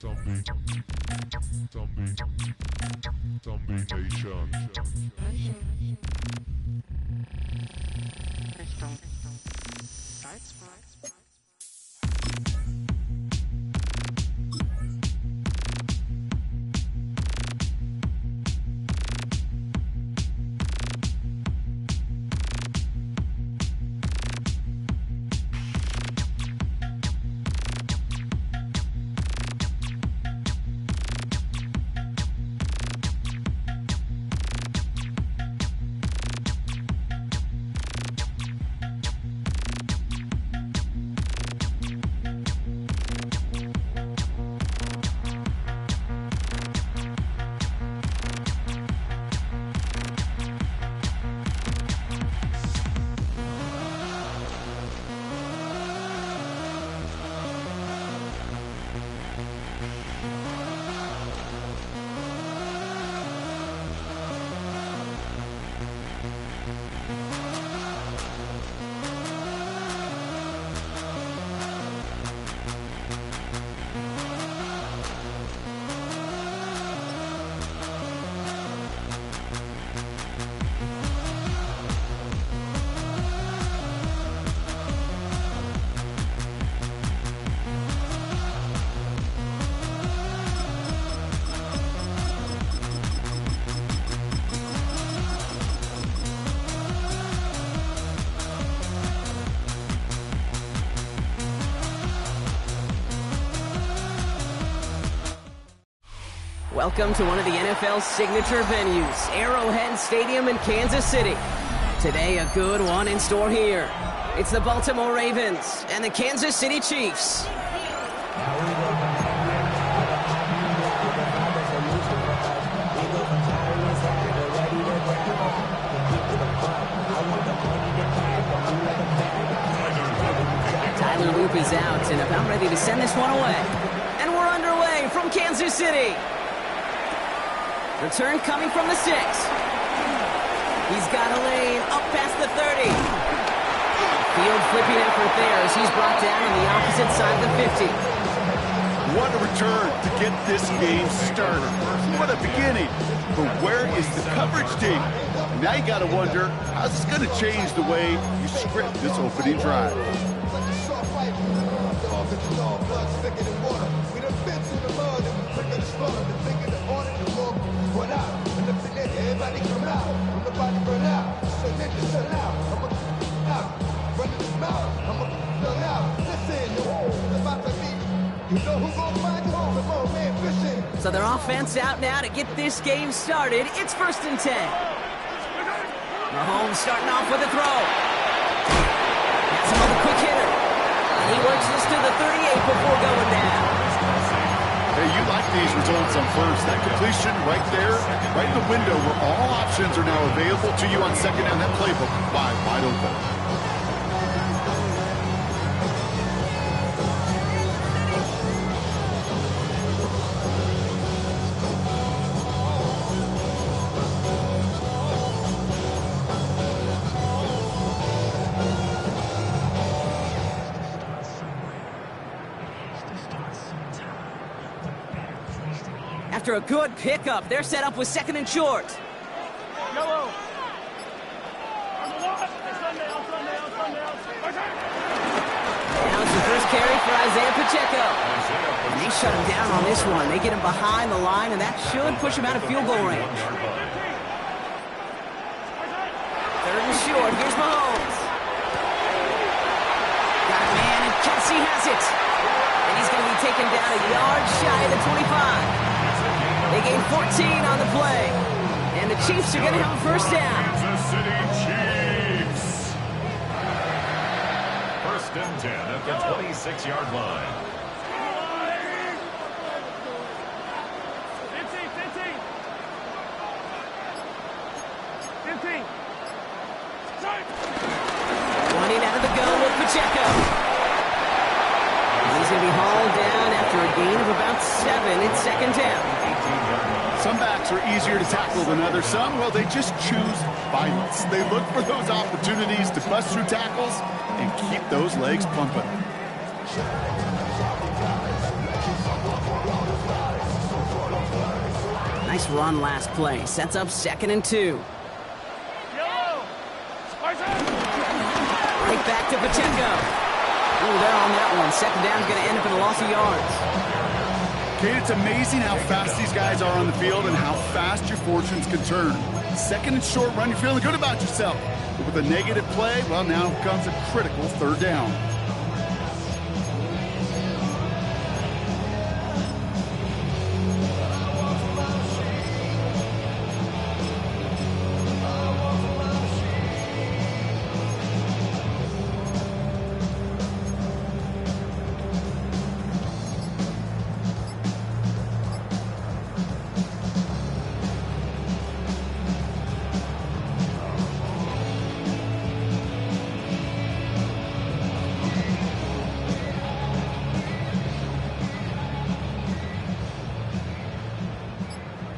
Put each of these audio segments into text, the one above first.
Zombie Nation. Richtung Salzburg. Welcome to one of the NFL's signature venues, Arrowhead Stadium in Kansas City. Today, a good one in store here. It's the Baltimore Ravens and the Kansas City Chiefs. Tyler Loop is out and about ready to send this one away. And we're underway from Kansas City. Return coming from the 6. He's got a lane up past the 30. Field flipping effort there as he's brought down on the opposite side of the 50. What a return to get this game started. What a beginning. But where is the coverage team? Now you got to wonder, how's this going to change the way you script this opening drive? So their offense out now to get this game started. It's 1st and 10. Mahomes starting off with a throw. That's another quick hitter. And he works this to the 38 before going down. Hey, you like these results on first. That completion right there, right in the window where all options are now available to you on second down. That playbook wide open. After a good pickup, they're set up with 2nd and short. Yellow. Now's the first carry for Isaiah Pacheco. And they shut him down on this one. They get him behind the line, and that should push him out of field goal range. 3rd and short. Here's Mahomes. Got a man, and Kelsey has it. And he's going to be taken down a yard shy of the 25. They gain 14 on the play. And the Chiefs are going to have a first down. Kansas City Chiefs. 1st and 10 at the 26-yard line. 15. running out of the gun with Pacheco. He's going to be hauled down after a gain of about 7. It's 2nd down. Some backs are easier to tackle than others. Some, well, they just choose violence. They look for those opportunities to bust through tackles and keep those legs pumping. Nice run last play. Sets up 2nd and 2. Yellow. Spartan. Right back to Pacheco. Ooh, they're on that one. 2nd down's going to end up in a loss of yards. Kate, it's amazing how fast these guys are on the field and how fast your fortunes can turn. 2nd and short run, you're feeling good about yourself. But with a negative play, well, now comes a critical 3rd down.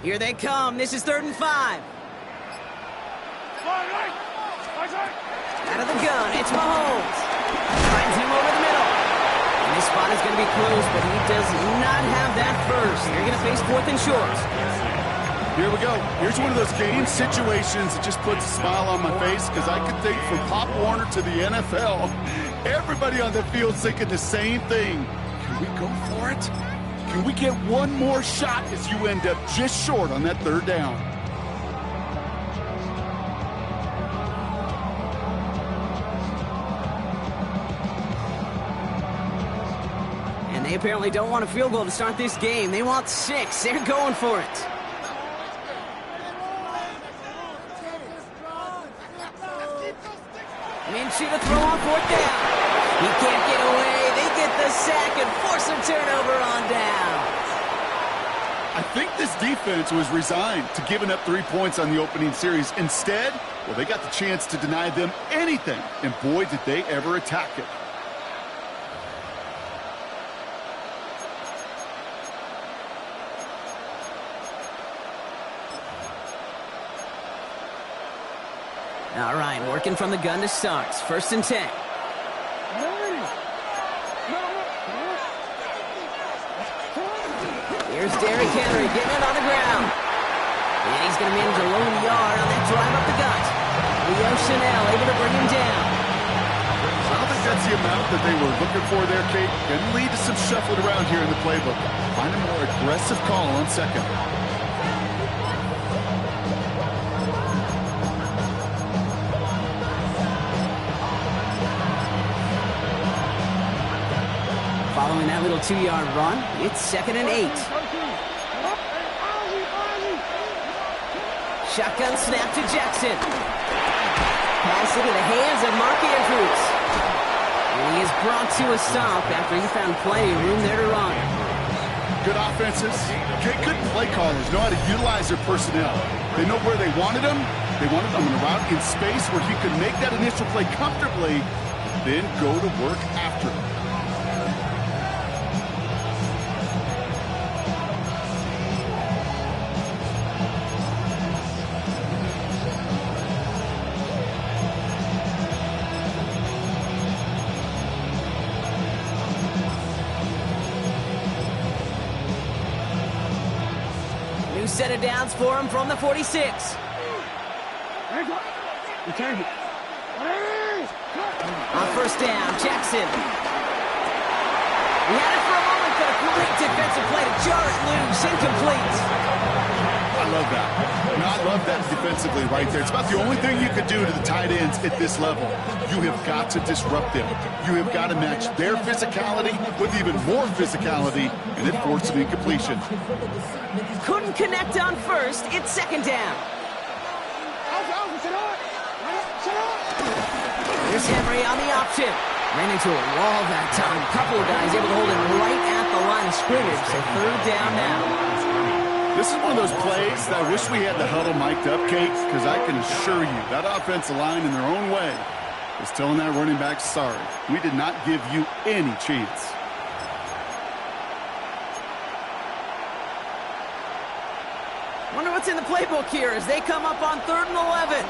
Here they come. This is 3rd and 5. Out of the gun, it's Mahomes. Finds him over the middle. And this spot is going to be close, but he does not have that first. They're going to face 4th and short. Here we go. Here's one of those game situations that just puts a smile on my face because I could think from Pop Warner to the NFL, everybody on the field thinking the same thing. Can we go for it? Can we get one more shot as you end up just short on that 3rd down? And they apparently don't want a field goal to start this game. They want 6. They're going for it. Minshew to throw on 4th down. He can't get away. They get the sack and force a turnover on down. I think this defense was resigned to giving up 3 points on the opening series. Instead, well, they got the chance to deny them anything, and boy, did they ever attack it. All right, working from the gun to start. 1st and 10. Here's Derrick Henry getting it on the ground. And he's going to manage a lone yard on that drive up the gut. Leo Chanel able to bring him down. I don't think that's the amount that they were looking for there, Kate. Can lead to some shuffling around here in the playbook. Find a more aggressive call on 2nd. Following that little 2-yard run, it's 2nd and 8. Shotgun snap to Jackson. Pass into the hands of Mark Andrews. And he is brought to a stop after he found plenty of room there to run. Good offenses. Kate, good play callers know how to utilize their personnel. They know where they wanted them. They wanted them in a route in space where he could make that initial play comfortably, then go to work after it. New set of downs for him from the 46. On 1st down, Jackson. He had it for a moment, but a great defensive play to jar it loose. Incomplete. I love that. I love that defensively right there. It's about the only thing you could do to the tight ends at this level. You have got to disrupt them. You have got to match their physicality with even more physicality, and it forced an incompletion. Couldn't connect on 1st. It's 2nd down. Here's Henry on the option. Ran into a wall that time. A couple of guys able to hold him right at the line of scrimmage. So 3rd down now. This is one of those plays that I wish we had the huddle mic'd up, Kate, because I can assure you that offensive line in their own way is telling that running back, sorry, we did not give you any chance. Wonder what's in the playbook here as they come up on 3rd and 11.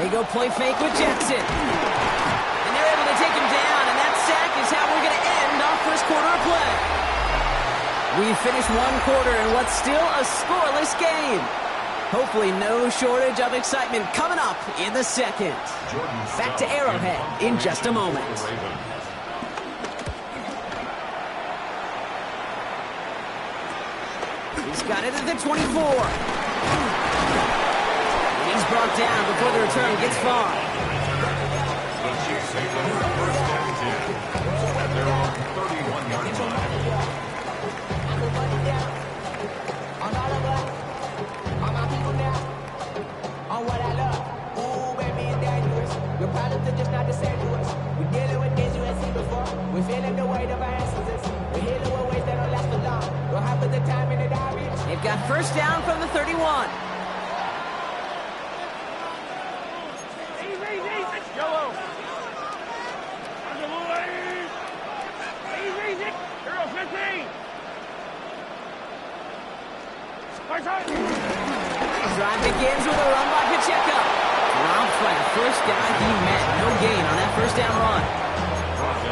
They go play fake with Jackson. And they're able to take him down, and that sack is how we're going to end our 1st quarter of play. We finished one quarter in what's still a scoreless game. Hopefully no shortage of excitement coming up in the second. Back to Arrowhead in just a moment. He's got it at the 24. He's brought down before the return gets far. The Chiefs take over first and 10 at their own 31-yard line. On what I love, ooh, baby, it's dangerous. Your problems are just not the same to us. We're dealing with things you ain't seen before. We're feeling the weight of our ancestors. We're healing with ways that don't last for long. What happens the time in the diary? They've got first down from the 31. Yellow. Under the lead. Easy. Hero 15. Drive begins with a run by Pacheco. Dropped by a first down. He met no gain on that first down run.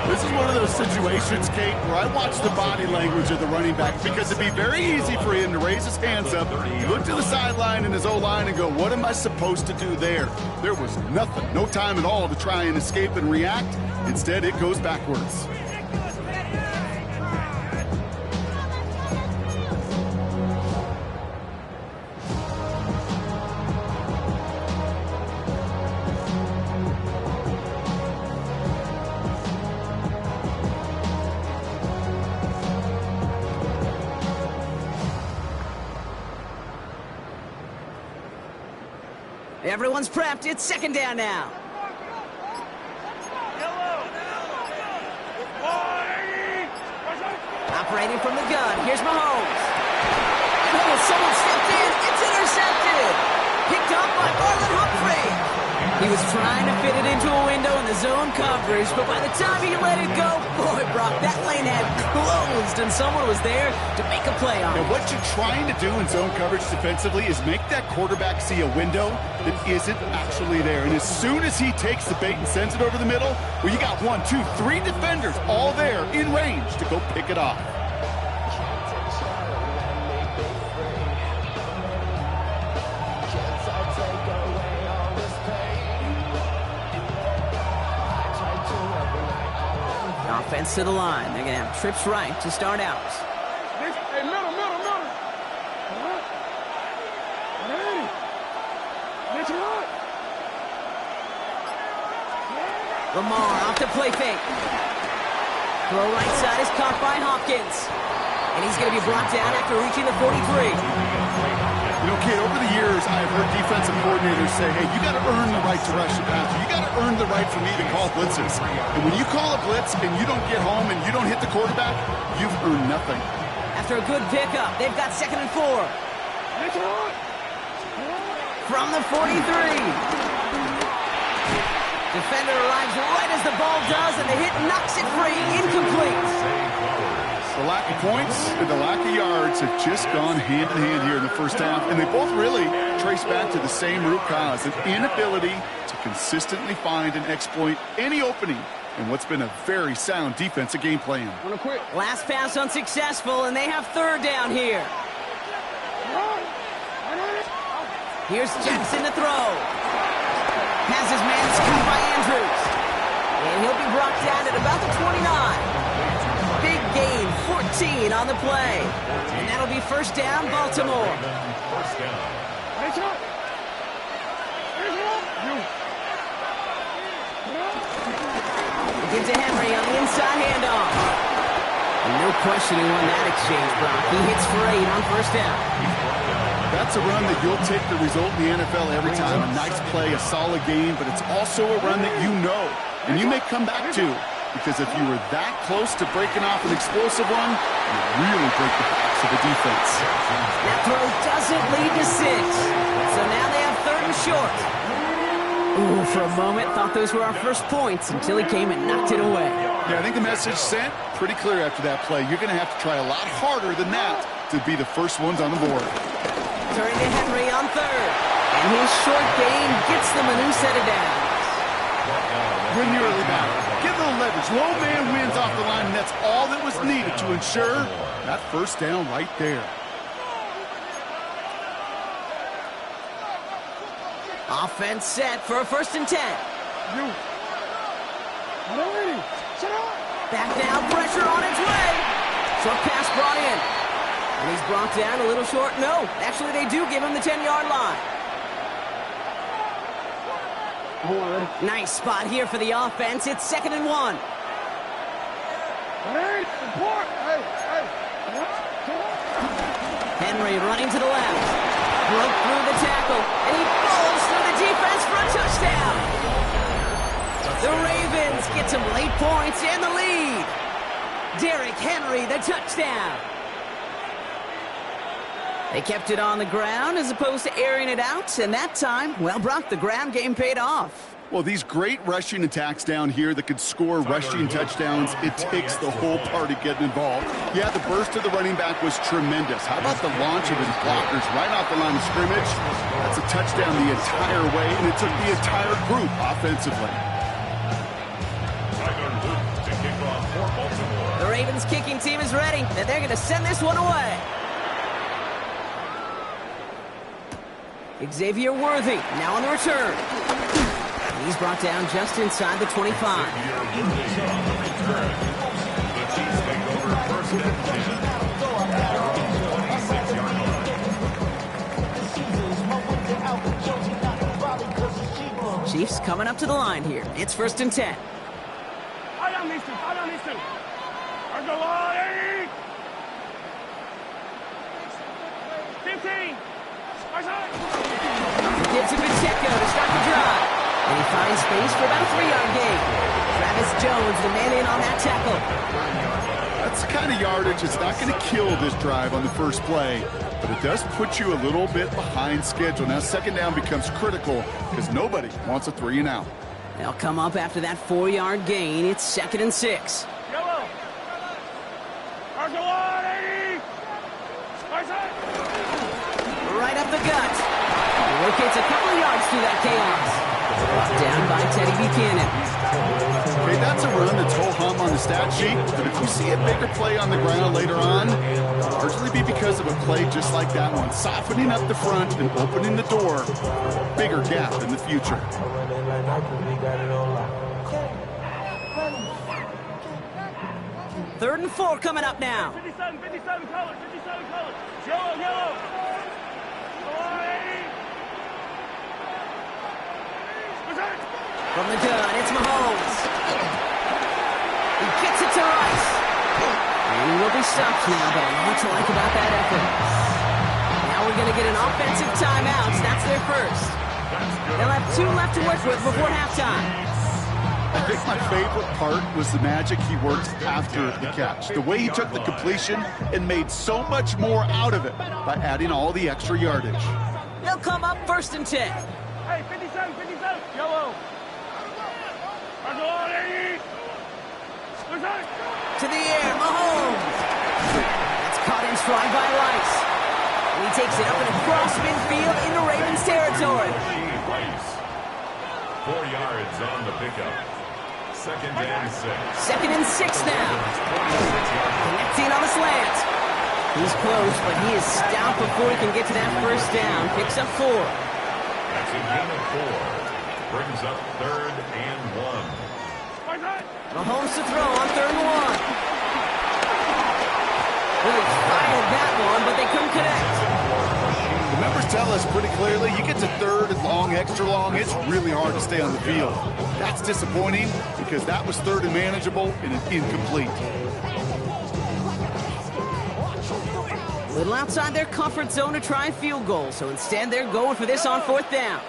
This is one of those situations, Kate, where I watch the body language of the running back because it'd be very easy for him to raise his hands up, look to the sideline in his O-line and go, what am I supposed to do there? There was nothing, no time at all to try and escape and react. Instead, it goes backwards. Everyone's prepped. It's second down now. Operating from the gun. Here's Mahomes. Oh, someone stepped in. It's intercepted. Picked up by Marlon Humphrey. He was trying to fit it into a window in the zone coverage, but by the time he let it go, boy, Brock, that lane had closed, and someone was there to make a play on it. And what you're trying to do in zone coverage defensively is make that quarterback see a window that isn't actually there. And as soon as he takes the bait and sends it over the middle, well, you got 1, 2, 3 defenders all there in range to go pick it off. Offense to the line. They're going to have trips right to start out. Hey, middle. Lamar off the play fake. Throw right side is caught by Hopkins. And he's going to be brought down after reaching the 43. You know, kid, over the years, I've heard defensive coordinators say, hey, you got to earn the right to rush the passer. You got to earn the right for me to call blitzes. And when you call a blitz and you don't get home and you don't hit the quarterback, you've earned nothing. After a good pickup, they've got 2nd and 4. From the 43. Defender arrives right as the ball does, and the hit knocks it free. Incomplete. The lack of points and the lack of yards have just gone hand in hand here in the first half, and they both really trace back to the same root cause, an inability to consistently find and exploit any opening in what's been a very sound defensive game plan. Last pass unsuccessful, and they have third down here. Here's Jackson to throw. Has his man scooped by Andrews. And he'll be brought down at about the 29. Big gain, 14 on the play. And that'll be first down, Baltimore. First down. Give to Henry on the inside handoff. And no question who won that exchange, Brock. He hits for 8 on first down. That's a run that you'll take the result in the NFL every time. A nice play, a solid game, but it's also a run that you know and you may come back to, because if you were that close to breaking off an explosive one, you really break the backs of the defense. That throw doesn't lead to 6. So now they have 3rd and short. Ooh, for a moment, thought those were our first points until he came and knocked it away. Yeah, I think the message sent pretty clear after that play. You're going to have to try a lot harder than that to be the first ones on the board. Turning to Henry on 3rd. And his short gain gets them a new set of downs. Win the early battle. Get a little leverage. Low man wins off the line, and that's all that was needed to ensure that first down right there. Offense set for a 1st and 10. Back now, pressure on its way. Short pass brought in. And he's brought down a little short. No, actually they do give him the 10-yard line. Nice spot here for the offense. It's 2nd and 1. Henry running to the left. Broke through the tackle, and he falls through the defense for a touchdown. The Ravens get some late points and the lead. Derrick Henry, the touchdown. They kept it on the ground as opposed to airing it out, and that time, well, Brock, the ground game paid off. Well, these great rushing attacks down here that could score rushing touchdowns, it takes the whole party getting involved. Yeah, the burst of the running back was tremendous. How about the launch of his blockers right off the line of scrimmage? That's a touchdown the entire way, and it took the entire group offensively. The Ravens kicking team is ready, and they're going to send this one away. Xavier Worthy now on the return. He's brought down just inside the 25. Chiefs coming up to the line here. It's 1st and 10. 15. Gives it to Pacheco to start the drive. And he finds space for about a 3-yard gain. Travis Jones, the man in on that tackle. That's the kind of yardage that's not going to kill this drive on the first play, but it does put you a little bit behind schedule. Now 2nd down becomes critical because nobody wants a 3 and out. They'll come up after that 4-yard gain. It's 2nd and 6. Yellow. Right up the gut. He locates a couple of yards through that chaos. Brought down by Teddy Buchanan. Okay, that's a run that's ho-hum on the stat sheet, but if you see a bigger play on the ground later on, it'll largely be because of a play just like that one, softening up the front and opening the door. Bigger gap in the future. Third and 4 coming up now. 57 colors. Yellow. From the gun, it's Mahomes. He gets it to Rice. And he will be stopped now, but a lot to like about that effort. Now we're going to get an offensive timeout. That's their first. They'll have 2 left to work with before halftime. I think my favorite part was the magic he worked after the catch. The way he took the completion and made so much more out of it by adding all the extra yardage. They'll come up 1st and 10. Hey, 57. Yellow. To the air, Mahomes. That's caught in stride by Rice. And he takes it up and across midfield into Ravens territory. 4 yards on the pickup. 2nd and 6. 2nd and 6 now. Connecting on the slant. He's close, but he is stopped before he can get to that first down. Picks up 4. That's a gain of 4. Brings up 3rd and 1. Mahomes to throw on 3rd and 1. Really fired that one, but they couldn't connect. The members tell us pretty clearly, you get to 3rd and long, extra long, it's really hard to stay on the field. That's disappointing because that was 3rd and manageable and an incomplete. A little outside their comfort zone to try a field goal, so instead they're going for this on 4th down.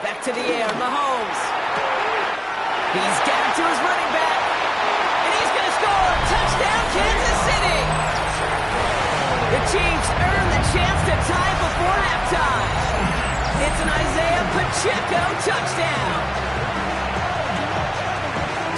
Back to the air, Mahomes. He's got it to his running back. And he's going to score. Touchdown, Kansas City. The Chiefs earn the chance to tie before halftime. It's an Isaiah Pacheco touchdown.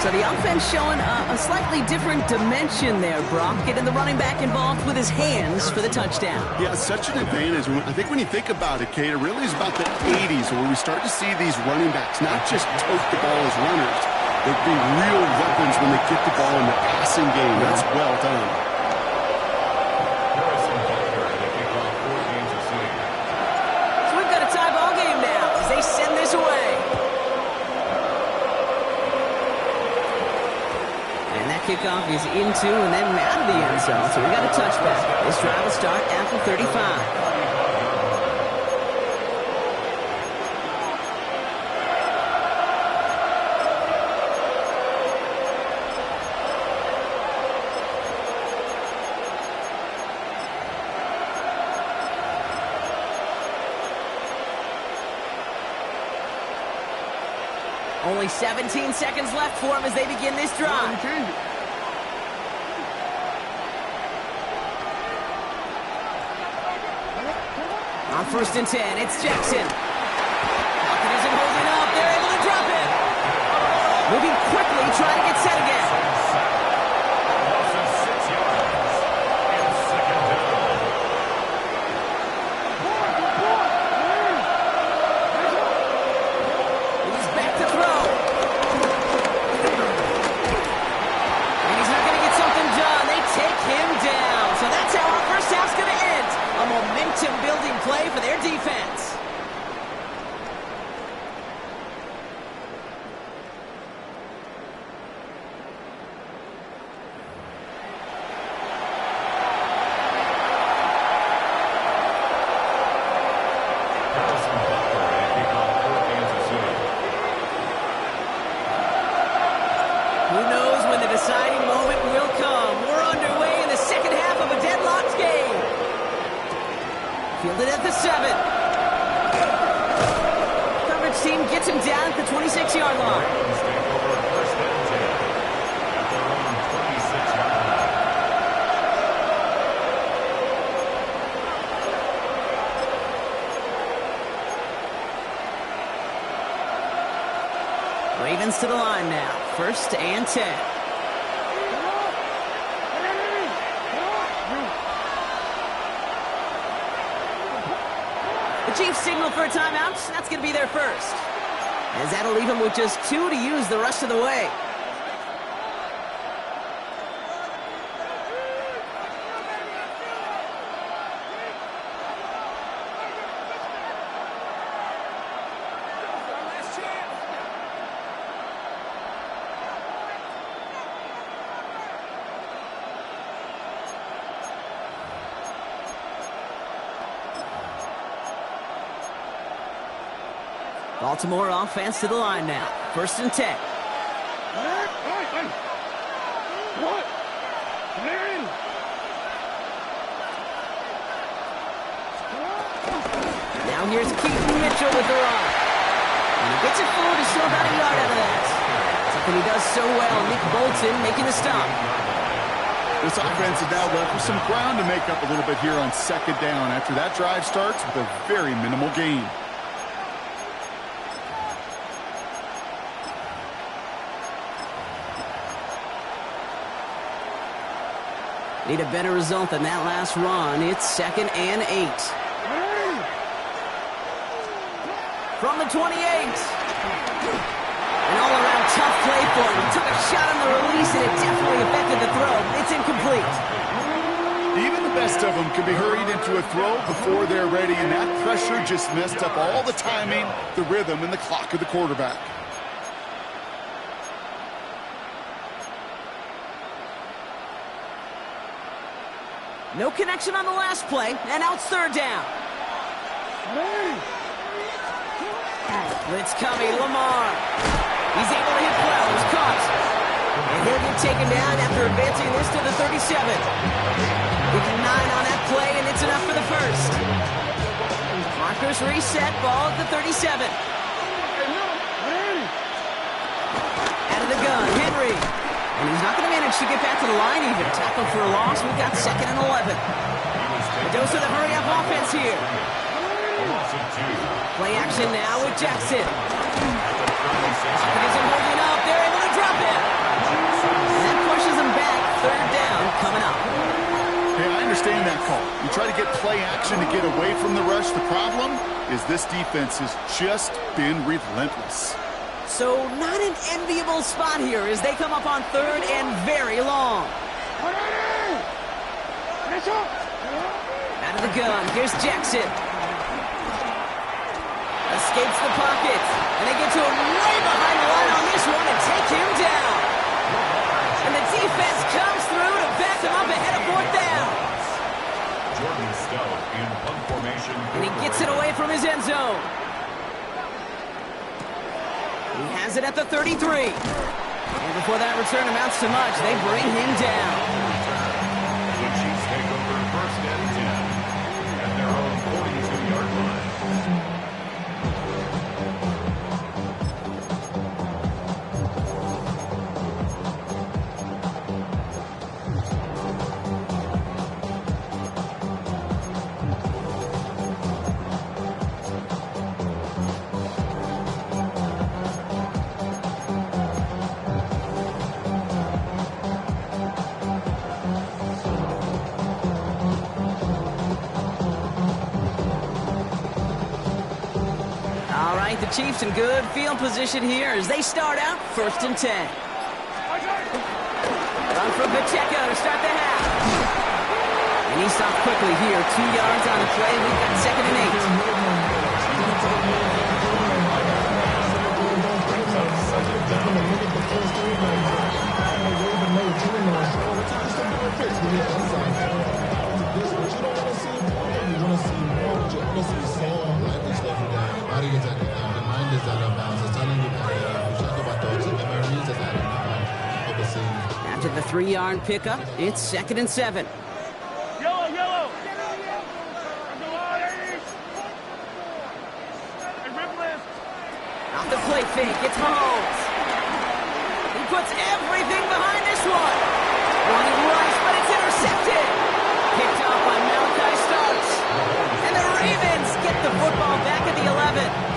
So the offense showing a slightly different dimension there, Brock, getting the running back involved with his hands for the touchdown. Yeah, such an advantage. I think when you think about it, Kate, it really is about the 80s where we start to see these running backs not just tote the ball as runners, but be real weapons when they get the ball in the passing game. That's well done. So we've got a tie ball game now as they send this away. And that kickoff is into and then out of the end zone. So we got a touchback. This drive will start after 35. Only 17 seconds left for him as they begin this drive. On 1st and 10, it's Jackson. Pocket isn't holding up. They're able to drop it. Moving quickly, trying to get set again. He's back to throw. And he's not going to get something done. They take him down. So that's how our first half's going to end. A momentum-building play for their defense. Who knows when the deciding moment will come? We're underway in the second half of a deadlocked game. Fielded at the 7. Coverage team gets him down at the 26-yard line. Ravens to the line now. 1st and 10. The Chiefs signal for a timeout. That's going to be their first. As that'll leave him with just 2 to use the rest of the way. Baltimore offense to the line now. 1st and 10. Now here's Keaton Mitchell with the run. And he gets it forward to still about a yard out of that. Something he does so well. Nick Bolton making the stop. This offense is now left with some ground to make up a little bit here on 2nd down after that drive starts with a very minimal gain. Need a better result than that last run. It's 2nd and 8. From the 28. An all-around tough play for him. He took a shot on the release, and it definitely affected the throw. It's incomplete. Even the best of them can be hurried into a throw before they're ready, and that pressure just messed up all the timing, the rhythm, and the clock of the quarterback. No connection on the last play, and now it's 3rd down. Blitz coming, Lamar. He's able to hit well, he's caught. And he'll get taken down after advancing this to the 37. With 9 on that play, and it's enough for the first. Markers reset, ball at the 37. Out of the gun, Henry. And he's not going to manage to get back to the line even. Tackle for a loss. We've got 2nd and 11. A dose of the hurry-up offense here. Play action now with Jackson. Pocket isn't holding up. They're able to drop it. is this defense has just been relentless. So not an enviable spot here as they come up on third and very long. Out of the gun, here's Jackson. Escapes the pocket, and they get to him way behind the line on this one and take him down. And the defense comes through to back him up ahead of fourth down. Jordan Stout in punt formation. And he gets it away from his end zone. He has it at the 33. And before that return amounts to much, they bring him down. The Chiefs take over first and 10 at their own 42-yard line. The Chiefs in good field position here as they start out first and 10. Run from Pacheco to start the half. And he stopped quickly here. 2 yards on the play. We've got second and 8. After the 3-yard pickup, it's second and 7. Yellow, yellow. Off the play fake, it's Mahomes. He puts everything behind this one. Running rush, but it's intercepted. Picked off by Malachi Starks. And the Ravens get the football back at the 11.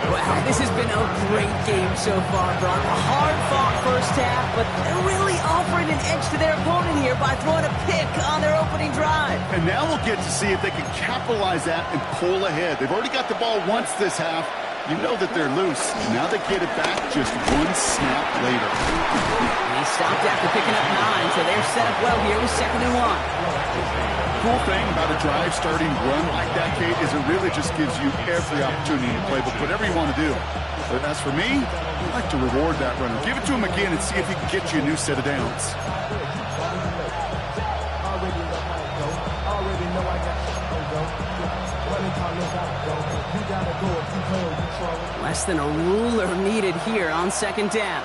Wow, this has been a great game so far, Brock. A hard-fought first half, but they're really offering an edge to their opponent here by throwing a pick on their opening drive. And now we'll get to see if they can capitalize that and pull ahead. They've already got the ball once this half. You know that they're loose. Now they get it back just one snap later. He stopped after picking up 9, so they're set up well here with second and 1. Cool thing about a drive starting run like that, Kate, is it really just gives you every opportunity to play, but whatever you want to do. But as for me, I like to reward that runner. Give it to him again and see if he can get you a new set of downs. Less than a ruler needed here on second down.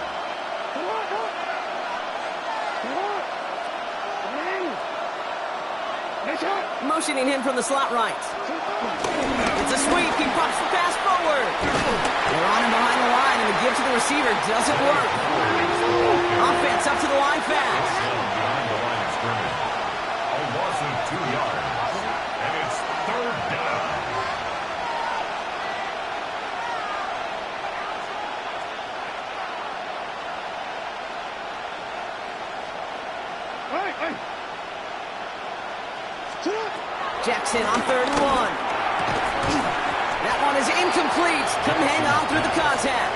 Motioning him from the slot right. It's a sweep. He pops the pass forward. They're on him behind the line, and the give to the receiver doesn't work. Offense up to the line fast. Behind the line of scrimmage. A loss of 2 yards. And it's third down. Jackson on third and 1. That one is incomplete. Couldn't hang on through the contact.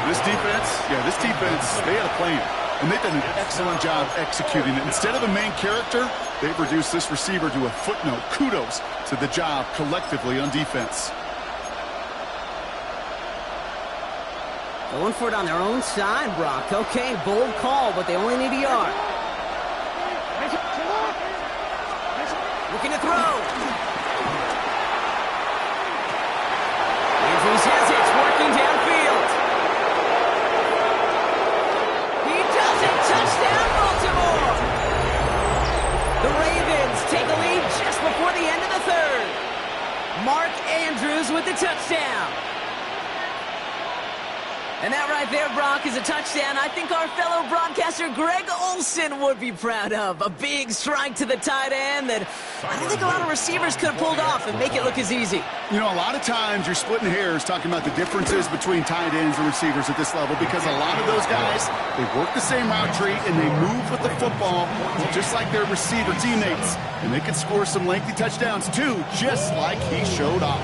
This defense, they had a plan. And they've done an excellent job executing it. Instead of the main character, they've reduced this receiver to a footnote. Kudos to the job collectively on defense. Going for it on their own side, Brock. Okay, bold call, but they only need a yard. Looking to throw. Andrews has it, working downfield. He does it. Touchdown, Baltimore. The Ravens take a lead just before the end of the third. Mark Andrews with the touchdown. And that right there, Brock, is a touchdown I think our fellow broadcaster Greg Olson would be proud of. A big strike to the tight end that I don't think a lot of receivers could have pulled off and make it look as easy. You know, a lot of times you're splitting hairs talking about the differences between tight ends and receivers at this level because a lot of those guys, they work the same route tree and they move with the football just like their receiver teammates. And they can score some lengthy touchdowns too, just like he showed off.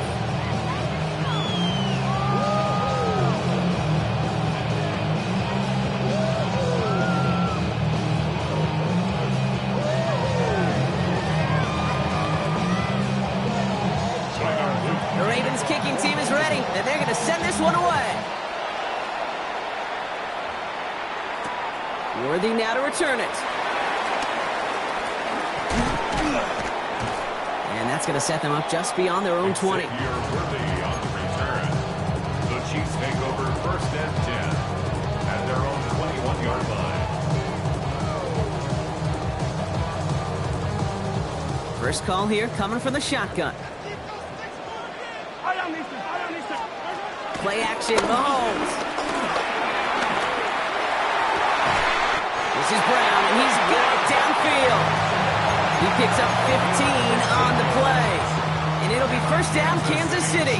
The Ravens kicking team is ready, and they're going to send this one away. Worthy now to return it. And that's going to set them up just beyond their own 20. Xavier Worthy on the return. The Chiefs take over first and 10 at their own 21-yard line. First call here coming from the shotgun. Play action, Mahomes. This is Brown, and he's got it downfield. He picks up 15 on the play. And it'll be first down, Kansas City.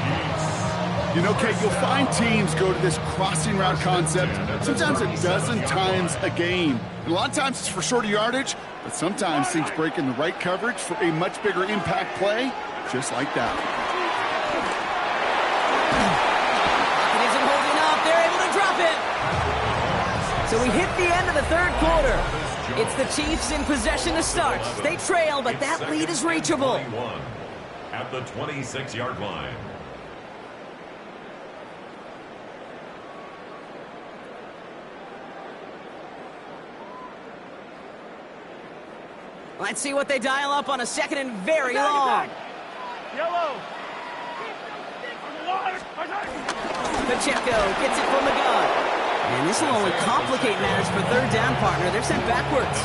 You know, Kate, you'll find teams go to this crossing route concept sometimes a dozen times a game. And a lot of times it's for shorter yardage, but sometimes things break in the right coverage for a much bigger impact play, just like that. So we hit the end of the third quarter. It's the Chiefs in possession to start. They trail, but that lead is reachable. At the 26-yard line. Let's see what they dial up on a second and very long. Yellow. Pacheco gets it from the gun. And this will only complicate matters for third down, partner. They're sent backwards.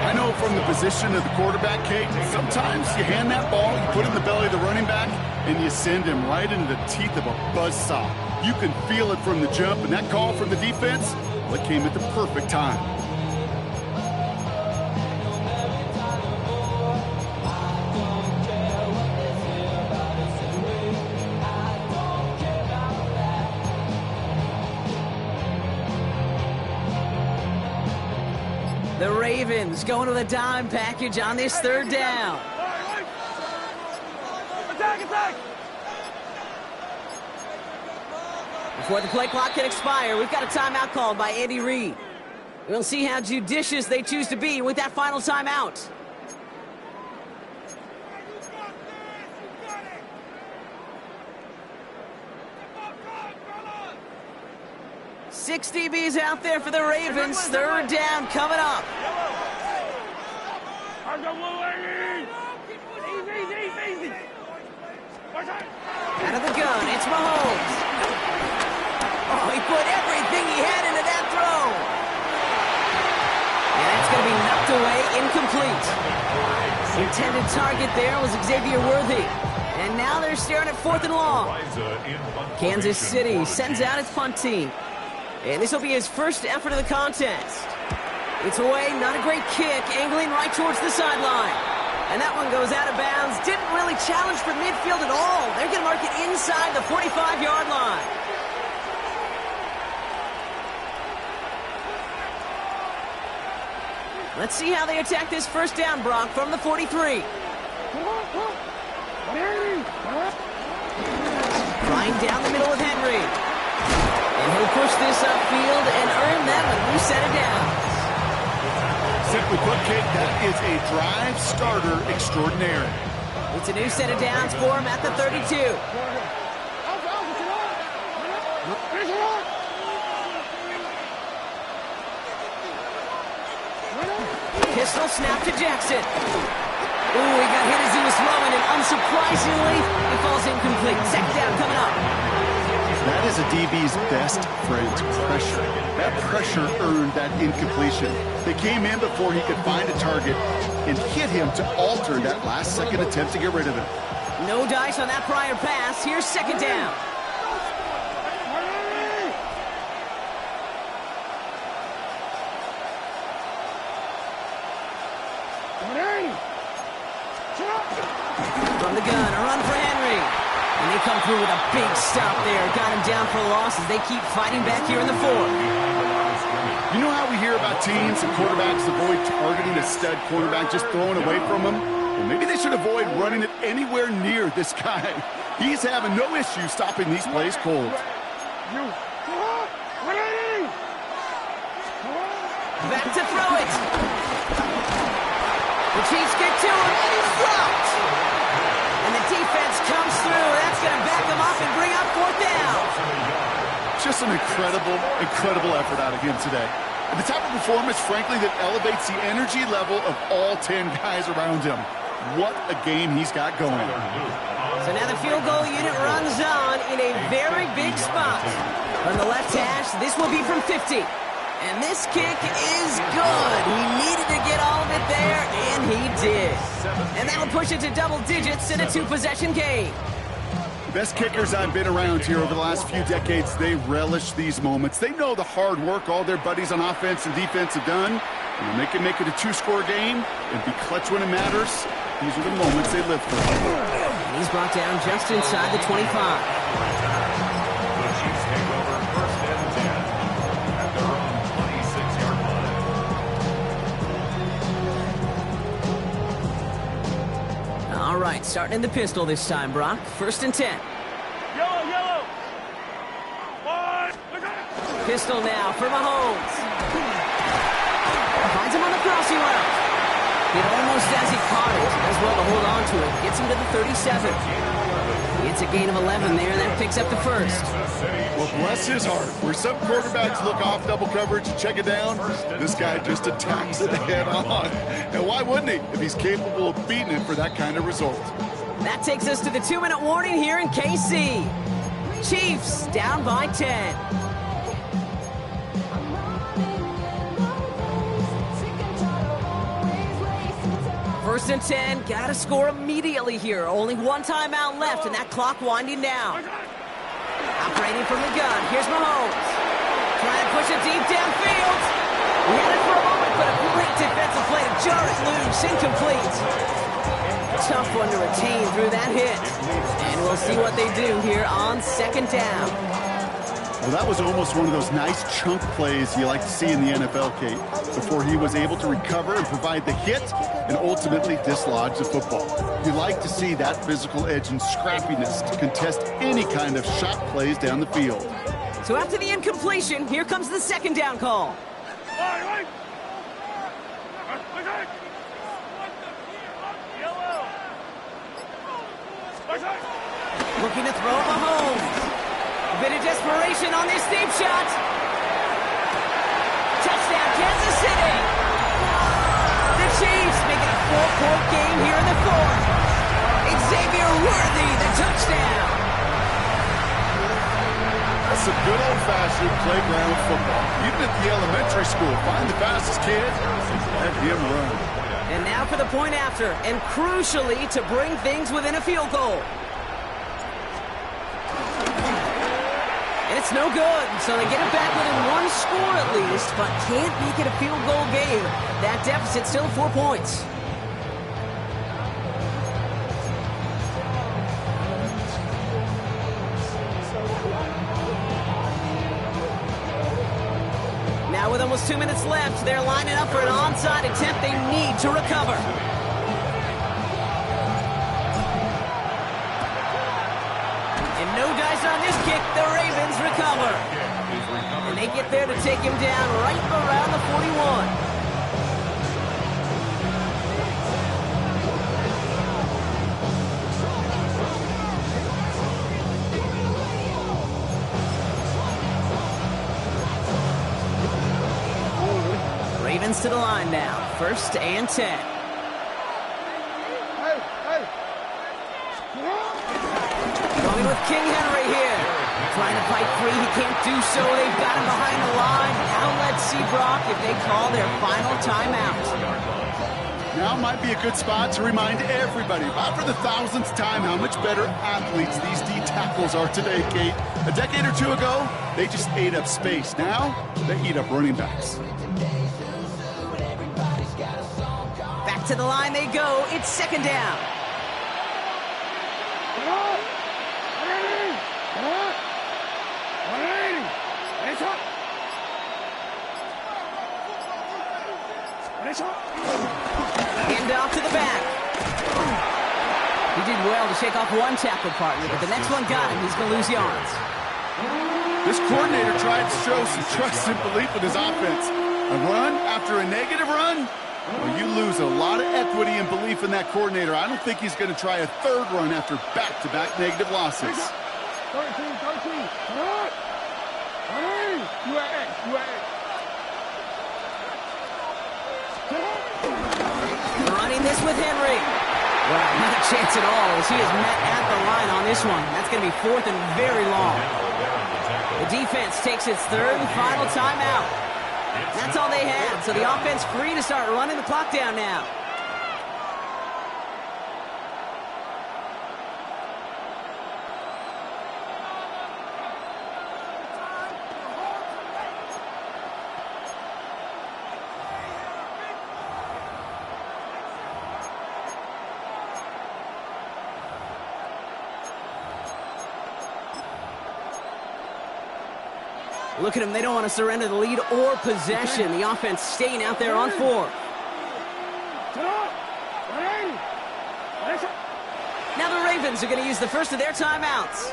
I know from the position of the quarterback, Kate, sometimes you hand that ball, you put it in the belly of the running back, and you send him right into the teeth of a buzzsaw. You can feel it from the jump, and that call from the defense, well, it came at the perfect time. The Ravens going to the dime package on this third down. Attack! Before the play clock can expire, we've got a timeout called by Andy Reid. We'll see how judicious they choose to be with that final timeout. Six DBs out there for the Ravens. Third down coming up. Out of the gun, it's Mahomes. Oh, he put everything he had into that throw. And it's going to be knocked away, incomplete. Intended target there was Xavier Worthy. And now they're staring at fourth and long. Kansas City sends out its punt team. And this will be his first effort of the contest. It's away, not a great kick, angling right towards the sideline. And that one goes out of bounds. Didn't really challenge for midfield at all. They're going to mark it inside the 45-yard line. Let's see how they attack this first down, Brock, from the 43. Flying down the middle with Henry. And he'll push this upfield and earn them a new set of downs. Simply put, Kate, that is a drive starter extraordinary. It's a new set of downs for him at the 32. Pistol snap to Jackson. Ooh, he got hit as he was throwing, and unsurprisingly, it falls incomplete. Second down coming up. That is a DB's best friend, pressure. That pressure earned that incompletion. They came in before he could find a target and hit him to alter that last-second attempt to get rid of him. No dice on that prior pass. Here's second down. the gun, a run for Henry. And they come through with a big stop there. Got him down for a loss as they keep fighting back here in the fourth. You know how we hear about teams and quarterbacks avoid targeting a stud quarterback, just throwing away from him? Well, maybe they should avoid running it anywhere near this guy. He's having no issue stopping these plays cold. Back to throw it. The Chiefs get to him, and he's dropped. And the defense comes through. That's going to back him up and bring up fourth down. Just an incredible effort out of him today. And the type of performance, frankly, that elevates the energy level of all 10 guys around him. What a game he's got going. So now the field goal unit runs on in a very big spot. On the left hash, this will be from 50. And this kick is good. He needed to get all of it there, and he did. And that'll push it to double digits in a two-possession game. Best kickers I've been around here over the last few decades, they relish these moments. They know the hard work all their buddies on offense and defense have done. And when they can make it a two-score game and be clutch when it matters, these are the moments they live for. And he's brought down just inside the 25. The Chiefs take over first and 10 at their own 26-yard line. All right, starting in the pistol this time, Brock. First and 10. Yellow, yellow. One. Pistol now for Mahomes. Finds him on the crossing route. Hit almost as he caught it. Does well to hold on to it. Gets him to the 37. It's a gain of 11 there, and that picks up the first. Well, bless his heart. Where some quarterbacks look off double coverage and check it down, this guy just attacks it head on. And why wouldn't he if he's capable of beating it for that kind of result? That takes us to the 2-minute warning here in KC. Chiefs down by 10. First and 10, gotta score immediately here. Only one timeout left, and that clock winding down. Operating from the gun, here's Mahomes. Trying to push it deep downfield. He had it for a moment, but a great defensive play to jar it loose, incomplete. Tough one to retain through that hit. And we'll see what they do here on second down. Well, that was almost one of those nice chunk plays you like to see in the NFL, Kate, before he was able to recover and provide the hit and ultimately dislodge the football. You like to see that physical edge and scrappiness to contest any kind of shot plays down the field. So after the incompletion, here comes the second down call. Looking to throw Mahomes. A bit of desperation on this deep shot. Touchdown, Kansas City. The Chiefs making a 4-point game here in the fourth. Xavier Worthy, the touchdown. That's some good old-fashioned playground football. Even at the elementary school, find the fastest kid and let him run. And now for the point after, and crucially to bring things within a field goal. And it's no good, so they get it back within one score at least, but can't make it a field goal game. That deficit still 4 points. Now with almost 2 minutes left, they're lining up for an onside attempt they need to recover. And no dice on this kick, the Ravens recover. And they get there to take him down right around the 41. Ravens to the line now. First and 10. Going with King Henry here. Trying to fight free. He can't do so. They've got him behind the line. Now let's see, Brock, if they call their final timeout. Now might be a good spot to remind everybody, about for the thousandth time, how much better athletes these D tackles are today, Kate. A decade or two ago, they just ate up space. Now, they eat up running backs. Back to the line they go. It's second down. Hand off to the back. He did well to shake off one tackle partner, but the next one got him. He's going to lose yards. This coordinator tried to show some trust and belief in his offense. A run after a negative run? Well, you lose a lot of equity and belief in that coordinator. I don't think he's going to try a third run after back-to-back negative losses. 13. Running this with Henry. Well, not a chance at all as he is met at the line on this one. That's going to be 4th and very long. The defense takes its third and final timeout. That's all they had, so the offense free to start running the clock down now. Look at them. They don't want to surrender the lead or possession. The offense staying out there on 4. Now the Ravens are going to use the first of their timeouts.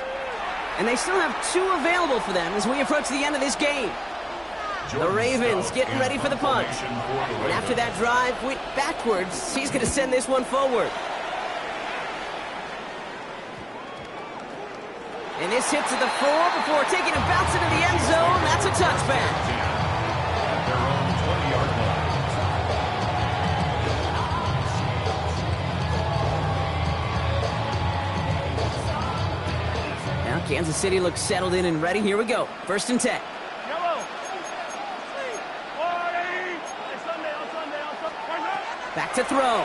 And they still have 2 available for them as we approach the end of this game. The Ravens getting ready for the punch. And after that drive went backwards, he's going to send this one forward. And this hits at the 4 before taking a bounce into the end zone. That's a touchback. At their own 20-yard line. Now Kansas City looks settled in and ready. Here we go. 1st and 10. Back to throw.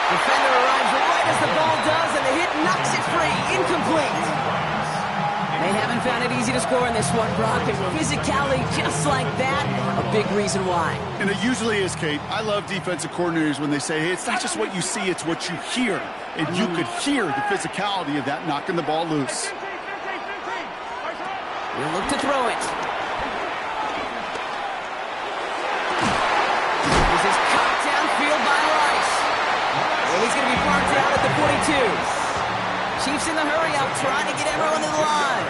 Defender arrives right as the ball does, and the hit knocks it free. Incomplete. They haven't found it easy to score in this one, Brock, and physicality just like that, a big reason why. And it usually is, Kate. I love defensive coordinators when they say, hey, it's not just what you see, it's what you hear. And you could hear the physicality of that knocking the ball loose. We'll look to throw it. This is cut downfield by Rice. And he's going to be marked out at the 42. Chiefs in the hurry-up, trying to get everyone to the line.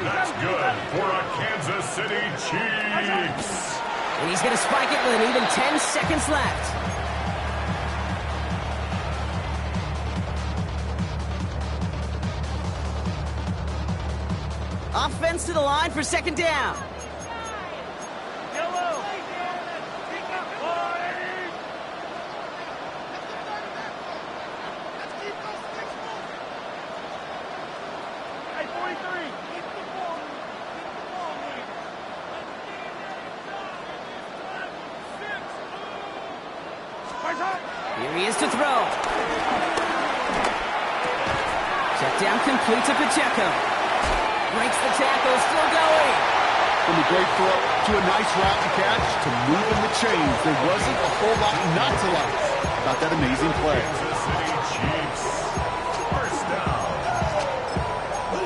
That's good for a Kansas City Chiefs. And he's going to spike it with an even 10 seconds left. Offense to the line for 2nd down. Here he is to throw. Check down complete to Pacheco. Breaks the tackle, still going. From a great throw to a nice route and catch to moving the chains. There wasn't a whole lot not to like about that amazing play. Kansas City Chiefs. 1st down.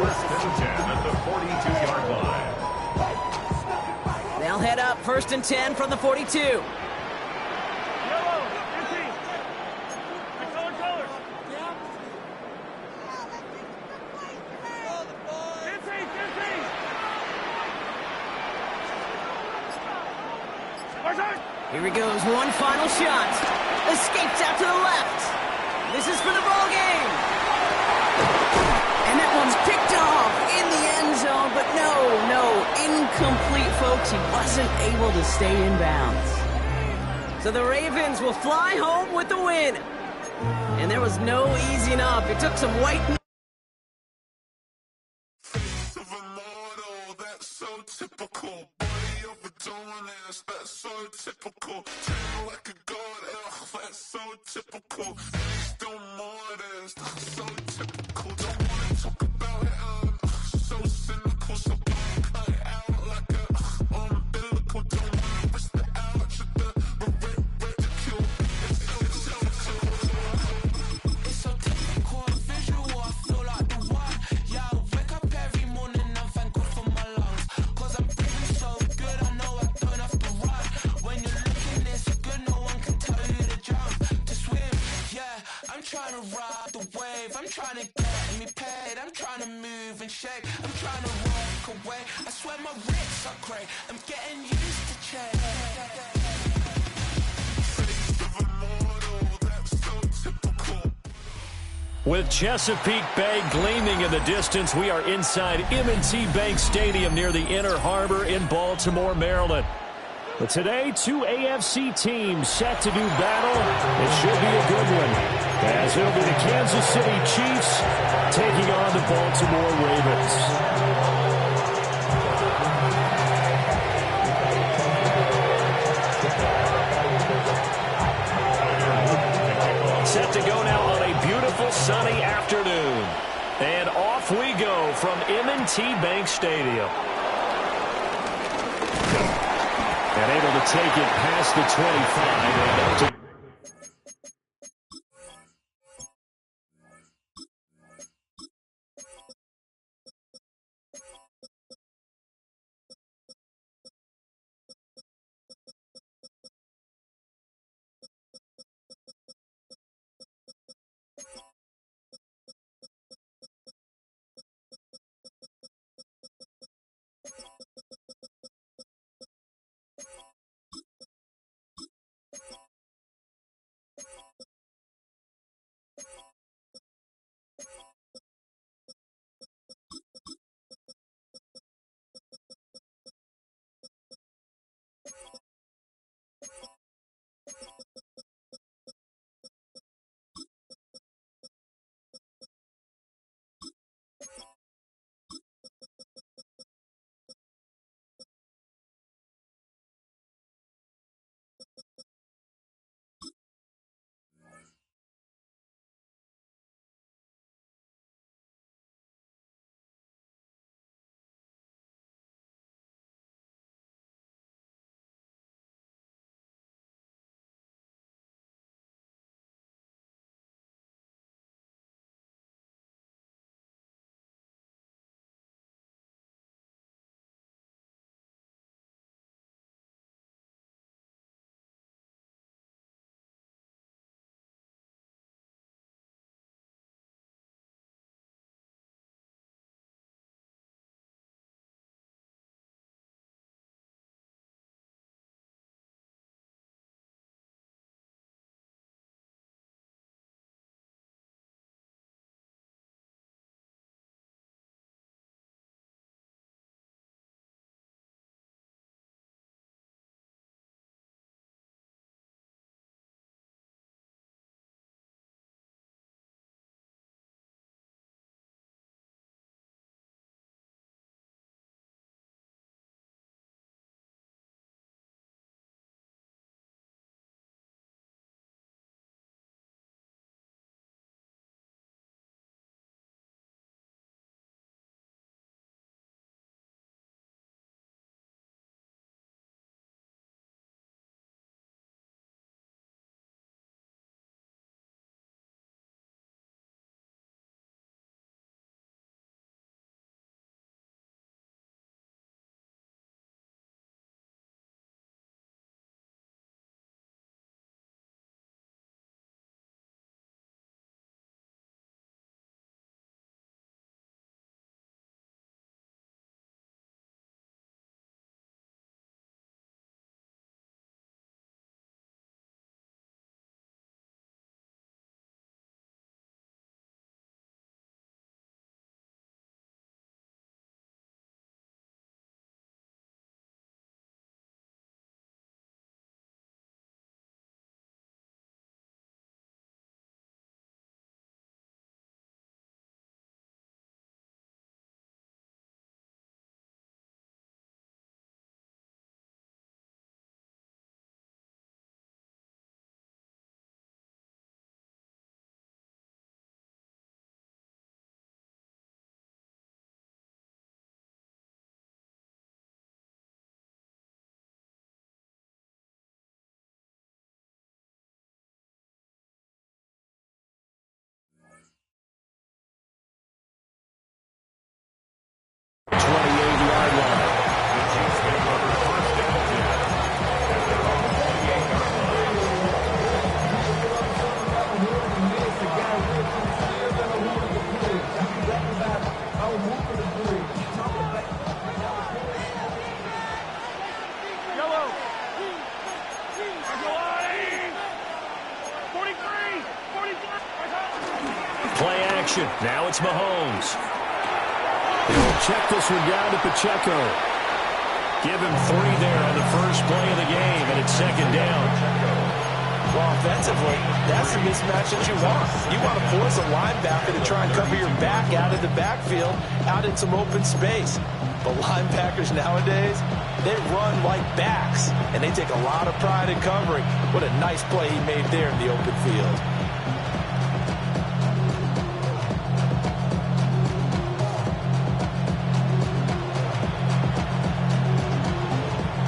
1st and 10 at the 42-yard line. They'll head up 1st and 10 from the 42. Here he goes, one final shot. Escapes out to the left. This is for the ball game. And that one's picked off in the end zone, but no, incomplete, folks. He wasn't able to stay in bounds. So the Ravens will fly home with the win. And there was no easing up. It took some white... Typical body overdoing this, that's so typical. Treat like a god, that's so typical. Still more this, that's so typical. Don't wanna talk about it, so cynical. So cut it out like a umbilical. Don't wanna risk the ouch of the ridicule. It's trying to get me paid, I'm trying to move and shake, I'm trying to walk away. I swear my wrists are grey, I'm getting used to change. Face of a mortal, that's so typical. With Chesapeake Bay gleaming in the distance, we are inside M&T Bank Stadium near the Inner Harbor in Baltimore, Maryland. But today, two AFC teams set to do battle. It should be a good one, as it'll be the Kansas City Chiefs taking on the Baltimore Ravens. Set to go now on a beautiful sunny afternoon. And off we go from M&T Bank Stadium. And able to take it past the 25 and up to Yellow. 43. 44. Play action. Now it's Mahomes. He'll check this one down to Pacheco. Give him 3 there on the first play of the game, and it's second down. Well, offensively, that's the mismatch that you want. You want to force a linebacker to try and cover your back out of the backfield, out in some open space. But linebackers nowadays, they run like backs, and they take a lot of pride in covering. What a nice play he made there in the open field.